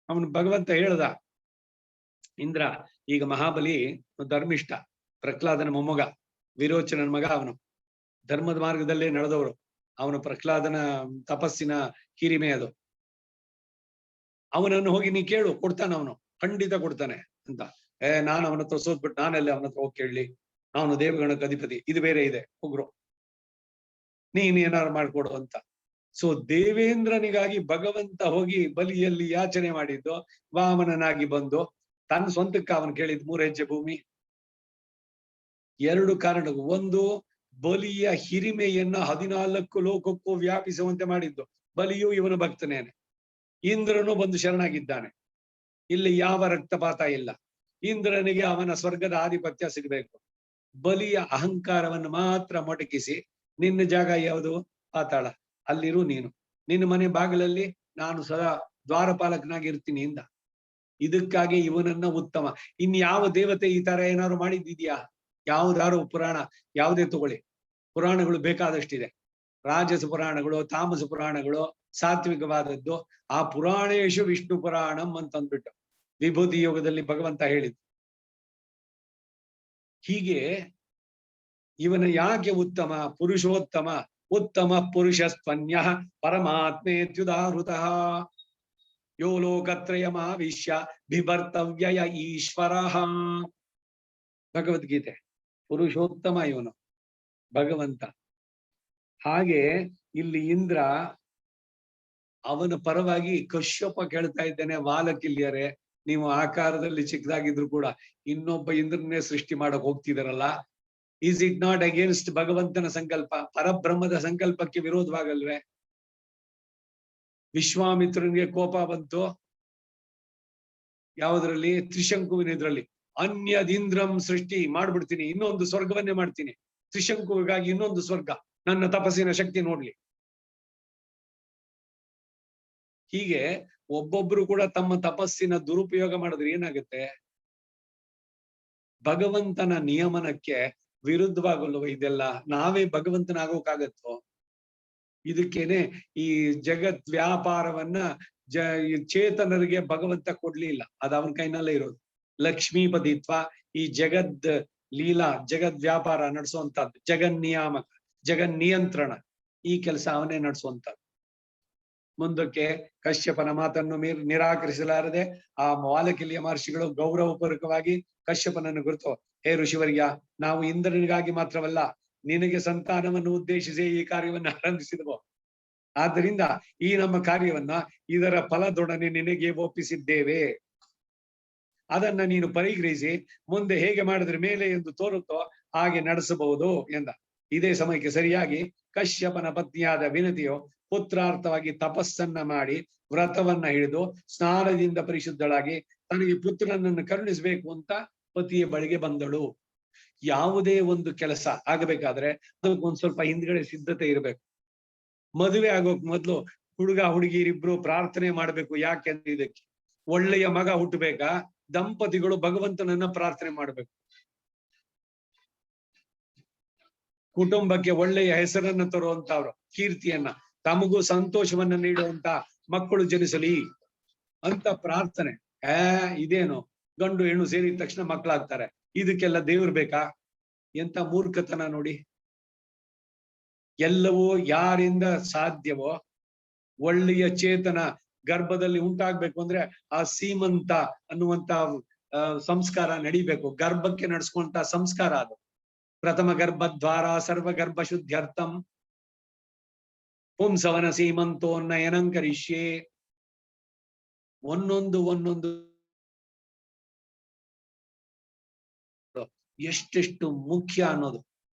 ಅವನು ಭಗವಂತ ಹೇಳ್ದ, ಇಂದ್ರ ಈಗ ಮಹಾಬಲಿ ಧರ್ಮಿಷ್ಠ, ಪ್ರಹ್ಲಾದನ ಮೊಮ್ಮಗ, ವಿರೋಚನನ ಮಗ. ಅವನು ಧರ್ಮದ ಮಾರ್ಗದಲ್ಲೇ ನಡೆದವರು. ಅವನು ಪ್ರಹ್ಲಾದನ ತಪಸ್ಸಿನ ಹಿರಿಮೆ ಅದು. ಅವನನ್ನು ಹೋಗಿ ನೀ ಕೇಳು, ಕೊಡ್ತಾನೆ ಅವನು, ಖಂಡಿತ ಕೊಡ್ತಾನೆ ಅಂತ. ನಾನು ಅವನ ಹತ್ರ ಸೋತ್ಬಿಟ್ಟು ನಾನೆಲ್ಲ ಅವನ ಹತ್ರ ಹೋಗಿ ಕೇಳಲಿ, ಅವನು ದೇವಗಣಕ್ಕೆ ಅಧಿಪತಿ, ಇದು ಬೇರೆ ಇದೆ, ಹೋಗ್ರು ನೀನ್ ಏನಾರು ಮಾಡ್ಕೊಡು ಅಂತ. ಸೊ ದೇವೇಂದ್ರನಿಗಾಗಿ ಭಗವಂತ ಹೋಗಿ ಬಲಿಯಲ್ಲಿ ಯಾಚನೆ ಮಾಡಿದ್ದು, ವಾಮನನಾಗಿ ಬಂದು ತನ್ನ ಸ್ವಂತಕ್ಕೆ ಅವನು ಕೇಳಿದ್ 3 ಹೆಜ್ಜೆ ಭೂಮಿ. 2 ಕಾರಣಗಳು. ಒಂದು, ಬಲಿಯ ಹಿರಿಮೆಯನ್ನ 14 ಲೋಕಕ್ಕೂ ವ್ಯಾಪಿಸುವಂತೆ ಮಾಡಿದ್ದು. ಬಲಿಯು ಇವನು ಭಕ್ತನೇನೆ, ಇಂದ್ರನು ಬಂದು ಶರಣಾಗಿದ್ದಾನೆ. ಇಲ್ಲಿ ಯಾವ ರಕ್ತಪಾತ ಇಲ್ಲ. ಇಂದ್ರನಿಗೆ ಅವನ ಸ್ವರ್ಗದ ಆಧಿಪತ್ಯ ಸಿಗಬೇಕು. ಬಲಿಯ ಅಹಂಕಾರವನ್ನು ಮಾತ್ರ ಮೊಟಕಿಸಿ, ನಿನ್ನ ಜಾಗ ಯಾವುದು? ಪಾತಾಳ, ಅಲ್ಲಿರು ನೀನು. ನಿನ್ನ ಮನೆ ಬಾಗಿಲಲ್ಲಿ ನಾನು ಸದಾ ದ್ವಾರಪಾಲಕನಾಗಿರ್ತೀನಿ ಇಂದ. ಇದಕ್ಕಾಗಿ ಇವನನ್ನ ಉತ್ತಮ. ಇನ್ಯಾವ ದೇವತೆ ಈ ತರ ಏನಾದ್ರು ಮಾಡಿದ್ದಿದ್ಯಾ? ಯಾವ್ದಾರು ಪುರಾಣ ಯಾವುದೇ ತಗೊಳ್ಳಿ, ಪುರಾಣಗಳು ಬೇಕಾದಷ್ಟಿದೆ. ರಾಜಸ ಪುರಾಣಗಳು, ತಾಮಸ ಪುರಾಣಗಳು, ಸಾತ್ವಿಕವಾದದ್ದು. ಆ ಪುರಾಣೇಶು ವಿಷ್ಣು ಪುರಾಣಂ ಅಂತಂದ್ಬಿಟ್ಟು ವಿಭೂತಿ ಯೋಗದಲ್ಲಿ ಭಗವಂತ ಹೇಳಿದ್ದು. ಹೀಗೆ ಇವನ ಯಾಕೆ ಉತ್ತಮ? ಪುರುಷೋತ್ತಮ. ಉತ್ತಮ ಪುರುಷಸ್ತ್ವನ್ಯ ಪರಮಾತ್ಮೇತ್ಯುದಾಹೃತಃ ಯೋ ಲೋಕತ್ರಯಮಾವಿಶ್ಯ ಬಿಭರ್ತವ್ಯಯ ಈಶ್ವರಃ. ಭಗವದ್ಗೀತೆ. ಪುರುಷೋತ್ತಮ ಇವನು ಭಗವಂತ. ಹಾಗೆ ಇಲ್ಲಿ ಇಂದ್ರ ಅವನ ಪರವಾಗಿ ಕಶ್ಯಪ ಕೇಳ್ತಾ ಇದ್ದೇನೆ, ವಾಲಕಿಲ್ಯರೇ, ನೀವು ಆಕಾರದಲ್ಲಿ ಚಿಕ್ಕದಾಗಿದ್ರು ಕೂಡ ಇನ್ನೊಬ್ಬ ಇಂದ್ರನ್ನೇ ಸೃಷ್ಟಿ ಮಾಡಕ್ ಹೋಗ್ತಿದಾರಲ್ಲ, ಈಸ್ ಇಟ್ ನಾಟ್ ಅಗೇನ್ಸ್ಟ್ ಭಗವಂತನ ಸಂಕಲ್ಪ? ಪರಬ್ರಹ್ಮದ ಸಂಕಲ್ಪಕ್ಕೆ ವಿರೋಧವಾಗಲ್ವೇ? ವಿಶ್ವಾಮಿತ್ರನಿಗೆ ಕೋಪ ಬಂತು ಯಾವುದ್ರಲ್ಲಿ? ತ್ರಿಶಂಕುವಿನ ಇದ್ರಲ್ಲಿ. ಅನ್ಯದಿಂದ್ರಂ ಸೃಷ್ಟಿ ಮಾಡ್ಬಿಡ್ತೀನಿ, ಇನ್ನೊಂದು ಸ್ವರ್ಗವನ್ನೇ ಮಾಡ್ತೀನಿ, ತ್ರಿಶಂಕುವಿಗಾಗಿ ಇನ್ನೊಂದು ಸ್ವರ್ಗ, ನನ್ನ ತಪಸ್ಸಿನ ಶಕ್ತಿ ನೋಡ್ಲಿ. ಹೀಗೆ ಒಬ್ಬೊಬ್ರು ಕೂಡ ತಮ್ಮ ತಪಸ್ಸಿನ ದುರುಪಯೋಗ ಮಾಡಿದ್ರೆ ಏನಾಗುತ್ತೆ? ಭಗವಂತನ ನಿಯಮನಕ್ಕೆ ವಿರುದ್ಧವಾಗಲ್ವ ಇದೆಲ್ಲ? ನಾವೇ ಭಗವಂತನಾಗೋಕಾಗತ್ತೋ? ಇದಕ್ಕೇನೆ ಈ ಜಗತ್ ವ್ಯಾಪಾರವನ್ನ ಈ ಚೇತನರಿಗೆ ಭಗವಂತ ಕೊಡ್ಲಿಲ್ಲ, ಅದು ಅವನ ಕೈನಲ್ಲೇ ಇರೋದು. ಲಕ್ಷ್ಮೀಪತಿತ್ವ, ಈ ಜಗದ್ ಲೀಲಾ ಜಗದ್ ವ್ಯಾಪಾರ ನಡೆಸುವಂತದ್ದು, ಜಗನ್ನಿಯಾಮಕ ಜಗನ್ ನಿಯಂತ್ರಣ, ಈ ಕೆಲಸ ಅವನೇ ನಡೆಸುವಂತದ್ದು. ಮುಂದಕ್ಕೆ ಕಶ್ಯಪನ ಮಾತನ್ನು ನಿರಾಕರಿಸಲಾರದೆ ಆ ವಾಲಕಿಲಿಯ ಮಹರ್ಷಿಗಳು ಗೌರವಪೂರ್ವಕವಾಗಿ ಕಶ್ಯಪನನ್ನು ಕುರಿತು, ಹೇ ಋಷಿವರ್ಯ, ನಾವು ಇಂದ್ರನಿಗಾಗಿ ಮಾತ್ರವಲ್ಲ ನಿನಗೆ ಸಂತಾನವನ್ನು ಉದ್ದೇಶಿಸಿ ಈ ಕಾರ್ಯವನ್ನು ಆರಂಭಿಸಿದವು. ಆದ್ದರಿಂದ ಈ ನಮ್ಮ ಕಾರ್ಯವನ್ನ ಇದರ ಫಲದೊಡನೆ ನಿನಗೆ ಒಪ್ಪಿಸಿದ್ದೇವೆ. ಅದನ್ನ ನೀನು ಪರಿಗ್ರಹಿಸಿ ಮುಂದೆ ಹೇಗೆ ಮಾಡಿದ್ರೆ ಮೇಲೆ ಎಂದು ತೋರುತ್ತೋ ಹಾಗೆ ನಡೆಸಬಹುದು ಎಂದ. ಇದೇ ಸಮಯಕ್ಕೆ ಸರಿಯಾಗಿ ಕಶ್ಯಪನ ಪತ್ನಿಯಾದ ವಿನತಿಯು ಪುತ್ರಾರ್ಥವಾಗಿ ತಪಸ್ಸನ್ನ ಮಾಡಿ ವ್ರತವನ್ನ ಹಿಡಿದು ಸ್ನಾನದಿಂದ ಪರಿಶುದ್ಧಳಾಗಿ ತನಗೆ ಪುತ್ರನನ್ನು ಕರುಣಿಸಬೇಕು ಅಂತ ಪತಿಯ ಬಳಿಗೆ ಬಂದಳು. ಯಾವುದೇ ಒಂದು ಕೆಲಸ ಆಗಬೇಕಾದ್ರೆ ಅದಕ್ಕೊಂದ್ ಸ್ವಲ್ಪ ಹಿಂದ್ಗಡೆ ಸಿದ್ಧತೆ ಇರಬೇಕು. ಮದುವೆ ಆಗೋಕ್ ಮೊದ್ಲು ಹುಡುಗ ಹುಡುಗಿರಿಬ್ರು ಪ್ರಾರ್ಥನೆ ಮಾಡ್ಬೇಕು. ಯಾಕೆಂದ್ರೆ ಇದಕ್ಕೆ ಒಳ್ಳೆಯ ಮಗ ಹುಟ್ಟಬೇಕಾ, ದಂಪತಿಗಳು ಭಗವಂತನನ್ನ ಪ್ರಾರ್ಥನೆ ಮಾಡ್ಬೇಕು. ಕುಟುಂಬಕ್ಕೆ ಒಳ್ಳೆಯ ಹೆಸರನ್ನ ತರುವಂತವ್ರು, ಕೀರ್ತಿಯನ್ನ, ತಮಗೂ ಸಂತೋಷವನ್ನ ನೀಡುವಂತ ಮಕ್ಕಳು ಜನಿಸಲಿ ಅಂತ ಪ್ರಾರ್ಥನೆ. ಇದೇನು ಗಂಡು ಹೆಣ್ಣು ಸೇರಿದ ತಕ್ಷಣ ಮಕ್ಕಳಾಗ್ತಾರೆ, ಇದಕ್ಕೆಲ್ಲ ದೇವ್ರು ಬೇಕಾ? ಎಂತ ಮೂರ್ಖತನ ನೋಡಿ. ಎಲ್ಲವೂ ಯಾರಿಂದ ಸಾಧ್ಯವೋ ಒಳ್ಳೆಯ ಚೇತನ ಗರ್ಭದಲ್ಲಿ ಉಂಟಾಗ್ಬೇಕು ಅಂದ್ರೆ ಆ ಸೀಮಂತ ಅನ್ನುವಂತ ಸಂಸ್ಕಾರ ನಡಿಬೇಕು. ಗರ್ಭಕ್ಕೆ ನಡೆಸ್ಕೊಂತ ಸಂಸ್ಕಾರ ಅದು. ಪ್ರಥಮ ಗರ್ಭದ್ವಾರ ಸರ್ವಗರ್ಭ ಶುದ್ಧ್ಯರ್ಥಂ ಪುಂಸವನ ಸೀಮಂತೋನ್ನಯನಂಕರಿಷ್ಯೆ. ಒಂದೊಂದು ಎಷ್ಟೆಷ್ಟು ಮುಖ್ಯ ಅನ್ನೋದು.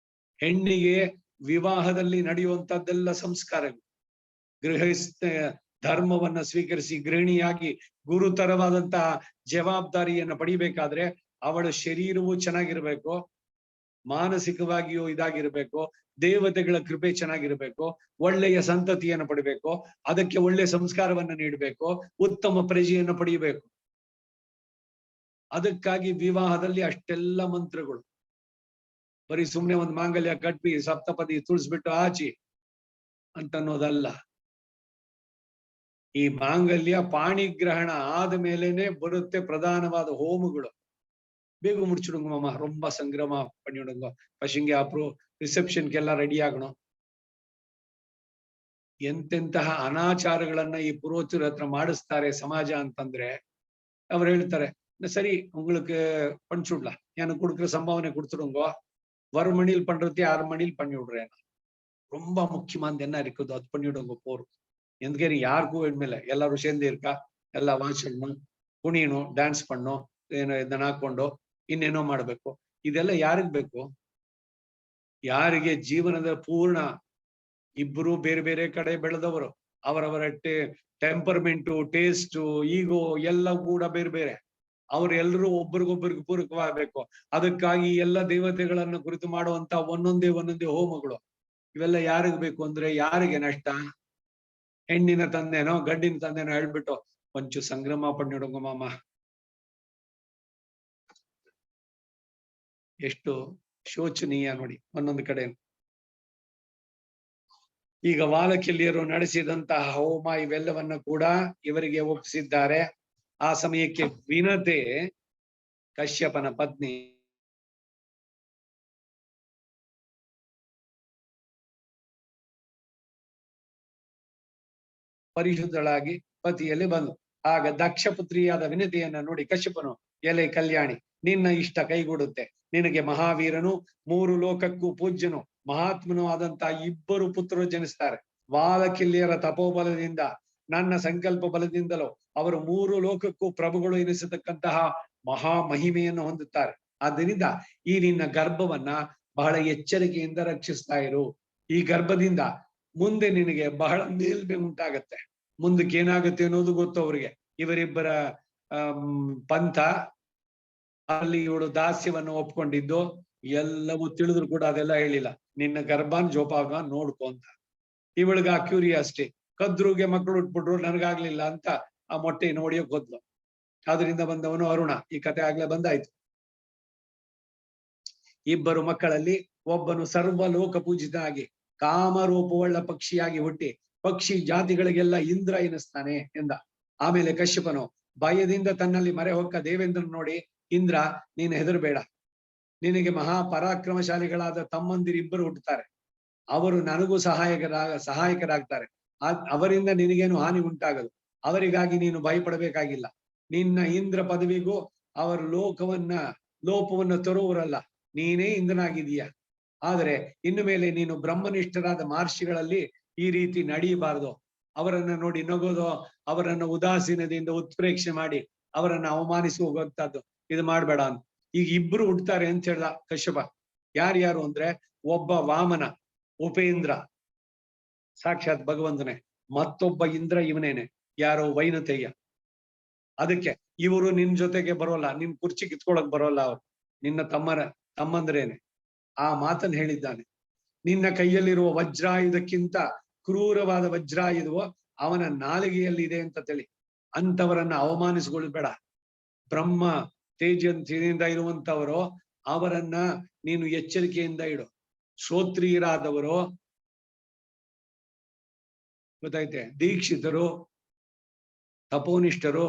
ಹೆಣ್ಣಿಗೆ ವಿವಾಹದಲ್ಲಿ ನಡೆಯುವಂತದ್ದೆಲ್ಲ ಸಂಸ್ಕಾರಗಳು. ಗೃಹಸ್ಥ ಧರ್ಮವನ್ನ ಸ್ವೀಕರಿಸಿ ಗೃಹಿಣಿಯಾಗಿ ಗುರುತರವಾದಂತಹ ಜವಾಬ್ದಾರಿಯನ್ನ ಪಡಿಬೇಕಾದ್ರೆ ಅವಳ ಶರೀರವೂ ಚೆನ್ನಾಗಿರ್ಬೇಕು, ಮಾನಸಿಕವಾಗಿಯೂ ಇದಾಗಿರ್ಬೇಕು, ದೇವತೆಗಳ ಕೃಪೆ ಚೆನ್ನಾಗಿರ್ಬೇಕು, ಒಳ್ಳೆಯ ಸಂತತಿಯನ್ನು ಪಡಿಬೇಕು, ಅದಕ್ಕೆ ಒಳ್ಳೆಯ ಸಂಸ್ಕಾರವನ್ನ ನೀಡಬೇಕು, ಉತ್ತಮ ಪ್ರಜೆಯನ್ನು ಪಡೆಯಬೇಕು. ಅದಕ್ಕಾಗಿ ವಿವಾಹದಲ್ಲಿ ಅಷ್ಟೆಲ್ಲ ಮಂತ್ರಗಳು. ಬರೀ ಸುಮ್ನೆ ಒಂದು ಮಾಂಗಲ್ಯ ಕಟ್ಟಿ ಸಪ್ತಪದಿ ತುಳಿಸ್ಬಿಟ್ಟು ಆಚಿ ಅಂತನ್ನೋದಲ್ಲ. ಈ ಮಾಂಗಲ್ಯ ಪಾಣಿಗ್ರಹಣ ಆದ ಮೇಲೇನೆ ಬರುತ್ತೆ ಪ್ರಧಾನವಾದ ಹೋಮಗಳು. ಬೇಗ ಮುಡ್ಚಿಡುಂಗ ಮಾಮ, ರೊಂಬ ಸಂಗ್ರಮ ಪಣಿಡುಂಗ ಪಶಿಂಗೆ ಅಪ್ರು ರಿಸೆಪ್ಷನ್ಗೆಲ್ಲ ರೆಡಿ ಆಗணும். ಎಂತೆಂತಹ ಅನಾಚಾರಗಳನ್ನ ಈ ಪುರೋಹಿತರ ಹತ್ರ ಮಾಡಿಸ್ತಾರೆ ಸಮಾಜ ಅಂತಂದ್ರೆ, ಅವ್ರು ಹೇಳ್ತಾರೆ சரி உங்களுக்கு பண்ணிச்சுடலாம், எனக்கு கொடுக்குற சம்பாவனை கொடுத்துடுங்கோ, வருமணியில் பண்றது 6 மணியில் பண்ணி விடுறேன். ரொம்ப முக்கியமானது என்ன இருக்குதோ அது பண்ணிவிடுங்க போரும். எந்தகேரி யாருக்கும் வேணுமில்ல, எல்லாரும் சேர்ந்து இருக்கா, ಎಲ್ಲ ವಾಚಿಡணும், ಕುಣಿಯணும், ಡ್ಯಾನ್ಸ್ பண்ணணும், ಏನೋ ಇದನ್ನ ಹಾಕೊಂಡು ಇನ್ನೇನೋ ಮಾಡ್ಬೇಕು. ಇದೆಲ್ಲ ಯಾರಿಗ್ ಬೇಕು? ಯಾರಿಗೆ ಜೀವನದ ಪೂರ್ಣ, ಇಬ್ಬರು ಬೇರೆ ಬೇರೆ ಕಡೆ ಬೆಳೆದವರು, ಅವರವರ ಟೆಂಪರ್ಮೆಂಟು, ಟೇಸ್ಟು, ಈಗೋ ಎಲ್ಲ ಕೂಡ ಬೇರೆ ಬೇರೆ. ಅವರೆಲ್ಲರೂ ಒಬ್ಬರಿಗೊಬ್ಬರಿಗೆ ಪೂರಕವಾಗಬೇಕು. ಅದಕ್ಕಾಗಿ ಎಲ್ಲ ದೇವತೆಗಳನ್ನು ಕುರಿತು ಮಾಡುವಂತ ಒಂದೊಂದೇ ಹೋಮಗಳು. ಇವೆಲ್ಲ ಯಾರಿಗ್ ಬೇಕು ಅಂದ್ರೆ ಯಾರಿಗೆ ನಷ್ಟ? ಹೆಣ್ಣಿನ ತಂದೆನೋ ಗಂಡಿನ ತಂದೆನೋ ಹೇಳ್ಬಿಟ್ಟು ಕೊಂಚ ಸಂಗ್ರಮ ಪಣ್ಣಿಡುಂಗ ಮಾಮ. ಎಷ್ಟು ಶೋಚನೀಯ ನೋಡಿ ಒಂದೊಂದು ಕಡೆ. ಈಗ ವಾಲಕಿಲ್ಯರು ನಡೆಸಿದಂತಹ ಹೋಮ ಇವೆಲ್ಲವನ್ನ ಕೂಡ ಇವರಿಗೆ ಒಪ್ಪಿಸಿದ್ದಾರೆ. ಆ ಸಮಯಕ್ಕೆ ವಿನತೆ ಕಶ್ಯಪನ ಪತ್ನಿ ಪರಿಶುದ್ಧಳಾಗಿ ಪತಿಯಲ್ಲಿ ಬಂದು, ಆಗ ದಕ್ಷ ಪುತ್ರಿಯಾದ ವಿನತಿಯನ್ನ ನೋಡಿ ಕಶ್ಯಪನು, ಎಲೆ ಕಲ್ಯಾಣಿ, ನಿನ್ನ ಇಷ್ಟ ಕೈಗೂಡುತ್ತೆ. ನಿನಗೆ ಮಹಾವೀರನು, 3 ಲೋಕಕ್ಕೂ ಪೂಜ್ಯನು, ಮಹಾತ್ಮನು ಆದಂತಹ 2 ಪುತ್ರರು ಜನಿಸ್ತಾರೆ. ವಾಲಕಿಲ್ಯರ ತಪೋಬಲದಿಂದ, ನನ್ನ ಸಂಕಲ್ಪ ಬಲದಿಂದಲೂ ಅವರು 3 ಲೋಕಕ್ಕೂ ಪ್ರಭುಗಳು ಎನಿಸತಕ್ಕಂತಹ ಮಹಾ ಮಹಿಮೆಯನ್ನು ಹೊಂದುತ್ತಾರೆ. ಆದ್ದರಿಂದ ಈ ನಿನ್ನ ಗರ್ಭವನ್ನ ಬಹಳ ಎಚ್ಚರಿಕೆಯಿಂದ ರಕ್ಷಿಸ್ತಾ ಇರು. ಈ ಗರ್ಭದಿಂದ ಮುಂದೆ ನಿನಗೆ ಬಹಳ ಮೇಲ್ಮೆ ಉಂಟಾಗತ್ತೆ. ಮುಂದಕ್ಕೆ ಏನಾಗುತ್ತೆ ಅನ್ನೋದು ಗೊತ್ತು ಅವ್ರಿಗೆ. ಇವರಿಬ್ಬರ ಪಂಥ, ಅಲ್ಲಿ ಇವಳು ದಾಸ್ಯವನ್ನು ಒಪ್ಕೊಂಡಿದ್ದು ಎಲ್ಲವೂ ತಿಳಿದ್ರು ಕೂಡ ಅದೆಲ್ಲ ಹೇಳಿಲ್ಲ. ನಿನ್ನ ಗರ್ಭನ್ ಜೋಪಾಗ ನೋಡ್ಕೊ ಅಂತ. ಇವಳಿಗ ಕ್ಯೂರಿಯಾಸಿಟಿ, ಕದ್ರುಗೆ ಮಕ್ಕಳು ಉಟ್ಬಿಟ್ರು, ನನಗಾಗ್ಲಿಲ್ಲ ಅಂತ ಆ ಮೊಟ್ಟೆ ನೋಡಿಯೋಕ್ ಹೋದ್ಲು. ಅದರಿಂದ ಬಂದವನು ಅರುಣ. ಈ ಕತೆ ಆಗ್ಲೇ ಬಂದಾಯ್ತು. 2 ಮಕ್ಕಳಲ್ಲಿ ಒಬ್ಬನು ಸರ್ವ ಲೋಕ ಪೂಜಿತನಾಗಿ ಕಾಮರೂಪವುಳ್ಳ ಪಕ್ಷಿಯಾಗಿ ಹುಟ್ಟಿ ಪಕ್ಷಿ ಜಾತಿಗಳಿಗೆಲ್ಲ ಇಂದ್ರ ಎನಿಸ್ತಾನೆ ಎಂದ. ಆಮೇಲೆ ಕಶ್ಯಪನು ಭಯದಿಂದ ತನ್ನಲ್ಲಿ ಮರೆ ಹೊಕ್ಕ ದೇವೇಂದ್ರನ್ ನೋಡಿ, ಇಂದ್ರ ನೀನು ಹೆದರಬೇಡ, ನಿನಗೆ ಮಹಾಪರಾಕ್ರಮಶಾಲಿಗಳಾದ ತಮ್ಮಂದಿರಿಬ್ಬರು ಹುಟ್ಟುತ್ತಾರೆ, ಅವರು ನನಗೂ ಸಹಾಯಕರಾಗ್ತಾರೆ. ಅವರಿಂದ ನಿನಗೇನು ಹಾನಿ ಉಂಟಾಗದು, ಅವರಿಗಾಗಿ ನೀನು ಭಯಪಡಬೇಕಾಗಿಲ್ಲ. ನಿನ್ನ ಇಂದ್ರ ಪದವಿಗೂ ಅವರು ಲೋಪವನ್ನ ತರುವರಲ್ಲ, ನೀನೇ ಇಂದ್ರನಾಗಿದೀಯ. ಆದರೆ ಇನ್ನು ಮೇಲೆ ನೀನು ಬ್ರಹ್ಮನಿಷ್ಠರಾದ ಮಹರ್ಷಿಗಳಲ್ಲಿ ಈ ರೀತಿ ನಡೆಯಬಾರದು. ಅವರನ್ನ ನೋಡಿ ನಗೋದು, ಅವರನ್ನ ಉದಾಸೀನದಿಂದ ಉತ್ಪ್ರೇಕ್ಷೆ ಮಾಡಿ ಅವರನ್ನ ಅವಮಾನಿಸಿ ಹೋಗುವಂತದ್ದು ಇದು ಮಾಡ್ಬೇಡ ಅಂತ. ಈಗ ಇಬ್ರು ಹುಡ್ತಾರೆ ಅಂತ ಹೇಳ್ದ ಕಶ್ಯಪ. ಯಾರ್ಯಾರು ಅಂದ್ರೆ, ಒಬ್ಬ ವಾಮನ ಉಪೇಂದ್ರ ಸಾಕ್ಷಾತ್ ಭಗವಂತನೇ, ಮತ್ತೊಬ್ಬ ಇಂದ್ರ ಇವನೇನೆ, ಯಾರೋ ವೈನತೆಯ. ಅದಕ್ಕೆ ಇವರು ನಿನ್ ಜೊತೆಗೆ ಬರೋಲ್ಲ, ನಿನ್ ಕುರ್ಚಿ ಕಿತ್ಕೊಳಕ್ ಬರೋಲ್ಲ, ಅವ್ರು ನಿನ್ನ ತಮ್ಮಂದ್ರೇನೆ. ಆ ಮಾತನ್ನು ಹೇಳಿದ್ದಾನೆ. ನಿನ್ನ ಕೈಯಲ್ಲಿರುವ ವಜ್ರಾಯುಧಕ್ಕಿಂತ ಕ್ರೂರವಾದ ವಜ್ರಾಯುಧವು ಅವನ ನಾಲಿಗೆಯಲ್ಲಿ ಇದೆ ಅಂತ ತಿಳಿ. ಅಂತವರನ್ನ ಅವಮಾನಿಸಿಕೊಳ್ಬೇಡ. ಬ್ರಹ್ಮ ತೇಜದಿಂದ ಇರುವಂತವರು, ಅವರನ್ನ ನೀನು ಎಚ್ಚರಿಕೆಯಿಂದ ಇಡು. ಶ್ರೋತ್ರಿಯರಾದವರು, ಗೊತ್ತೈತೆ, ದೀಕ್ಷಿತರು, ತಪೋನಿಷ್ಠರು,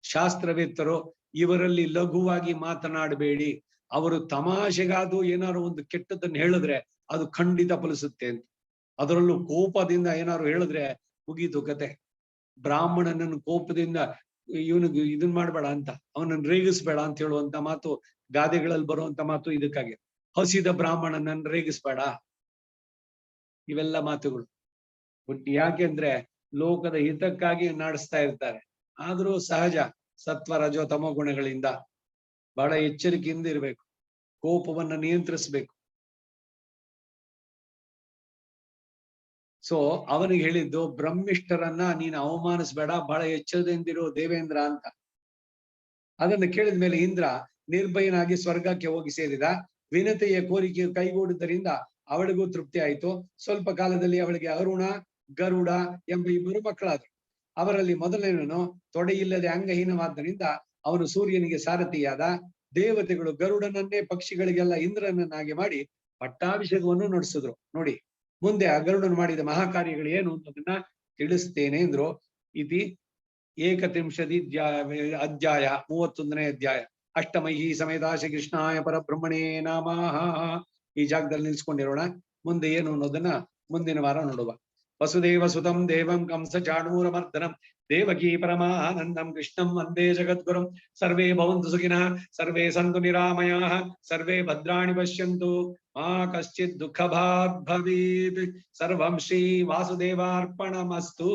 ಶಾಸ್ತ್ರವೇತ್ತರು, ಇವರಲ್ಲಿ ಲಘುವಾಗಿ ಮಾತನಾಡಬೇಡಿ. ಅವರು ತಮಾಷೆಗಾದು ಏನಾದ್ರು ಒಂದು ಕೆಟ್ಟದನ್ನು ಹೇಳಿದ್ರೆ ಅದು ಖಂಡಿತ ಫಲಿಸುತ್ತೆ ಅಂತ. ಅದರಲ್ಲೂ ಕೋಪದಿಂದ ಏನಾದ್ರು ಹೇಳಿದ್ರೆ ಮುಗೀತು ಕತೆ. ಬ್ರಾಹ್ಮಣನನ್ನು ಕೋಪದಿಂದ ಇವನಿಗೆ ಇದನ್ ಮಾಡ್ಬೇಡ ಅಂತ, ಅವನನ್ನು ರೇಗಿಸ್ಬೇಡ ಅಂತ ಹೇಳುವಂತ ಮಾತು ಗಾದೆಗಳಲ್ಲಿ ಬರುವಂತ ಮಾತು ಇದಕ್ಕಾಗಿ. ಹಸಿದ ಬ್ರಾಹ್ಮಣನನ್ನು ರೇಗಿಸ್ಬೇಡ, ಇವೆಲ್ಲ ಮಾತುಗಳು. ಬಟ್ ಯಾಕೆಂದ್ರೆ ಲೋಕದ ಹಿತಕ್ಕಾಗಿ ನಡೆಸ್ತಾ ಇರ್ತಾರೆ. ಆದ್ರೂ ಸಹಜ, ಸತ್ವ ರಜೋ ತಮೋ ಗುಣಗಳಿಂದ ಬಹಳ ಎಚ್ಚರಿಕೆಯಿಂದ ಇರ್ಬೇಕು, ಕೋಪವನ್ನ ನಿಯಂತ್ರಿಸ್ಬೇಕು. ಸೊ ಅವನಿಗೆ ಹೇಳಿದ್ದು, ಬ್ರಹ್ಮಿಷ್ಠರನ್ನ ನೀನು ಅವಮಾನಿಸ್ಬೇಡ, ಬಹಳ ಎಚ್ಚರದಿಂದಿರೋ ದೇವೇಂದ್ರ ಅಂತ. ಅದನ್ನು ಕೇಳಿದ ಮೇಲೆ ಇಂದ್ರ ನಿರ್ಭಯನಾಗಿ ಸ್ವರ್ಗಕ್ಕೆ ಹೋಗಿ ಸೇರಿದ. ವಿನತೆಯ ಕೋರಿಕೆ ಕೈಗೂಡಿದ್ದರಿಂದ ಅವಳಿಗೂ ತೃಪ್ತಿ ಆಯಿತು. ಸ್ವಲ್ಪ ಕಾಲದಲ್ಲಿ ಅವಳಿಗೆ ಅರುಣ, ಗರುಡ ಎಂಬ ಇಬ್ಬರು ಮಕ್ಕಳಾದರು. ಅವರಲ್ಲಿ ಮೊದಲನೇನು ತೊಡೆಯಿಲ್ಲದೆ ಅಂಗಹೀನವಾದ್ದರಿಂದ ಅವನು ಸೂರ್ಯನಿಗೆ ಸಾರಥಿಯಾದ. ದೇವತೆಗಳು ಗರುಡನನ್ನೇ ಪಕ್ಷಿಗಳಿಗೆಲ್ಲ ಇಂದ್ರನನ್ನಾಗಿ ಮಾಡಿ ಪಟ್ಟಾಭಿಷೇಕವನ್ನು ನಡೆಸಿದ್ರು. ನೋಡಿ, ಮುಂದೆ ಆ ಗರುಡನು ಮಾಡಿದ ಮಹಾಕಾರ್ಯಗಳು ಏನು ಅನ್ನೋದನ್ನ ತಿಳಿಸ್ತೇನೆ ಎಂದ್ರು. ಇತಿ 31 ಅಧ್ಯಾಯ, 31ನೇ ಅಧ್ಯಾಯ. ಅಷ್ಟಮಹಿ ಸಮೇತಾಶ ಕೃಷ್ಣಾಯ ಪರಬ್ರಹ್ಮಣೇ ನಮಃ. ಈ ಜಾಗದಲ್ಲಿ ನಿಲ್ಸ್ಕೊಂಡಿರೋಣ. ಮುಂದೆ ಏನು ಅನ್ನೋದನ್ನ ಮುಂದಿನ ವಾರ ನೋಡುವ. ವಸುದೇವ ಸುತಂ ದೇವಂ ಕಂಸ ಚಾಣೂರಮರ್ದನಂ ದೇವಕೀ ಪರಮಾನಂದಂ ಕೃಷ್ಣಂ ವಂದೇ ಜಗದ್ಗುರುಂ. ಸರ್ವೇ ಭವಂತು ಸುಖಿನಃ, ಸರ್ವೇ ಸಂತು ನಿರಾಮಯಾಃ, ಸರ್ವೇ ಭದ್ರಾಣಿ ಪಶ್ಯಂತು, ಮಾ ಕಶ್ಚಿತ್ ದುಃಖ ಭಾಗ್ ಭವೇತ್. ಸರ್ವಂ ಶ್ರೀ ವಾಸುದೇವಾರ್ಪಣಮಸ್ತು.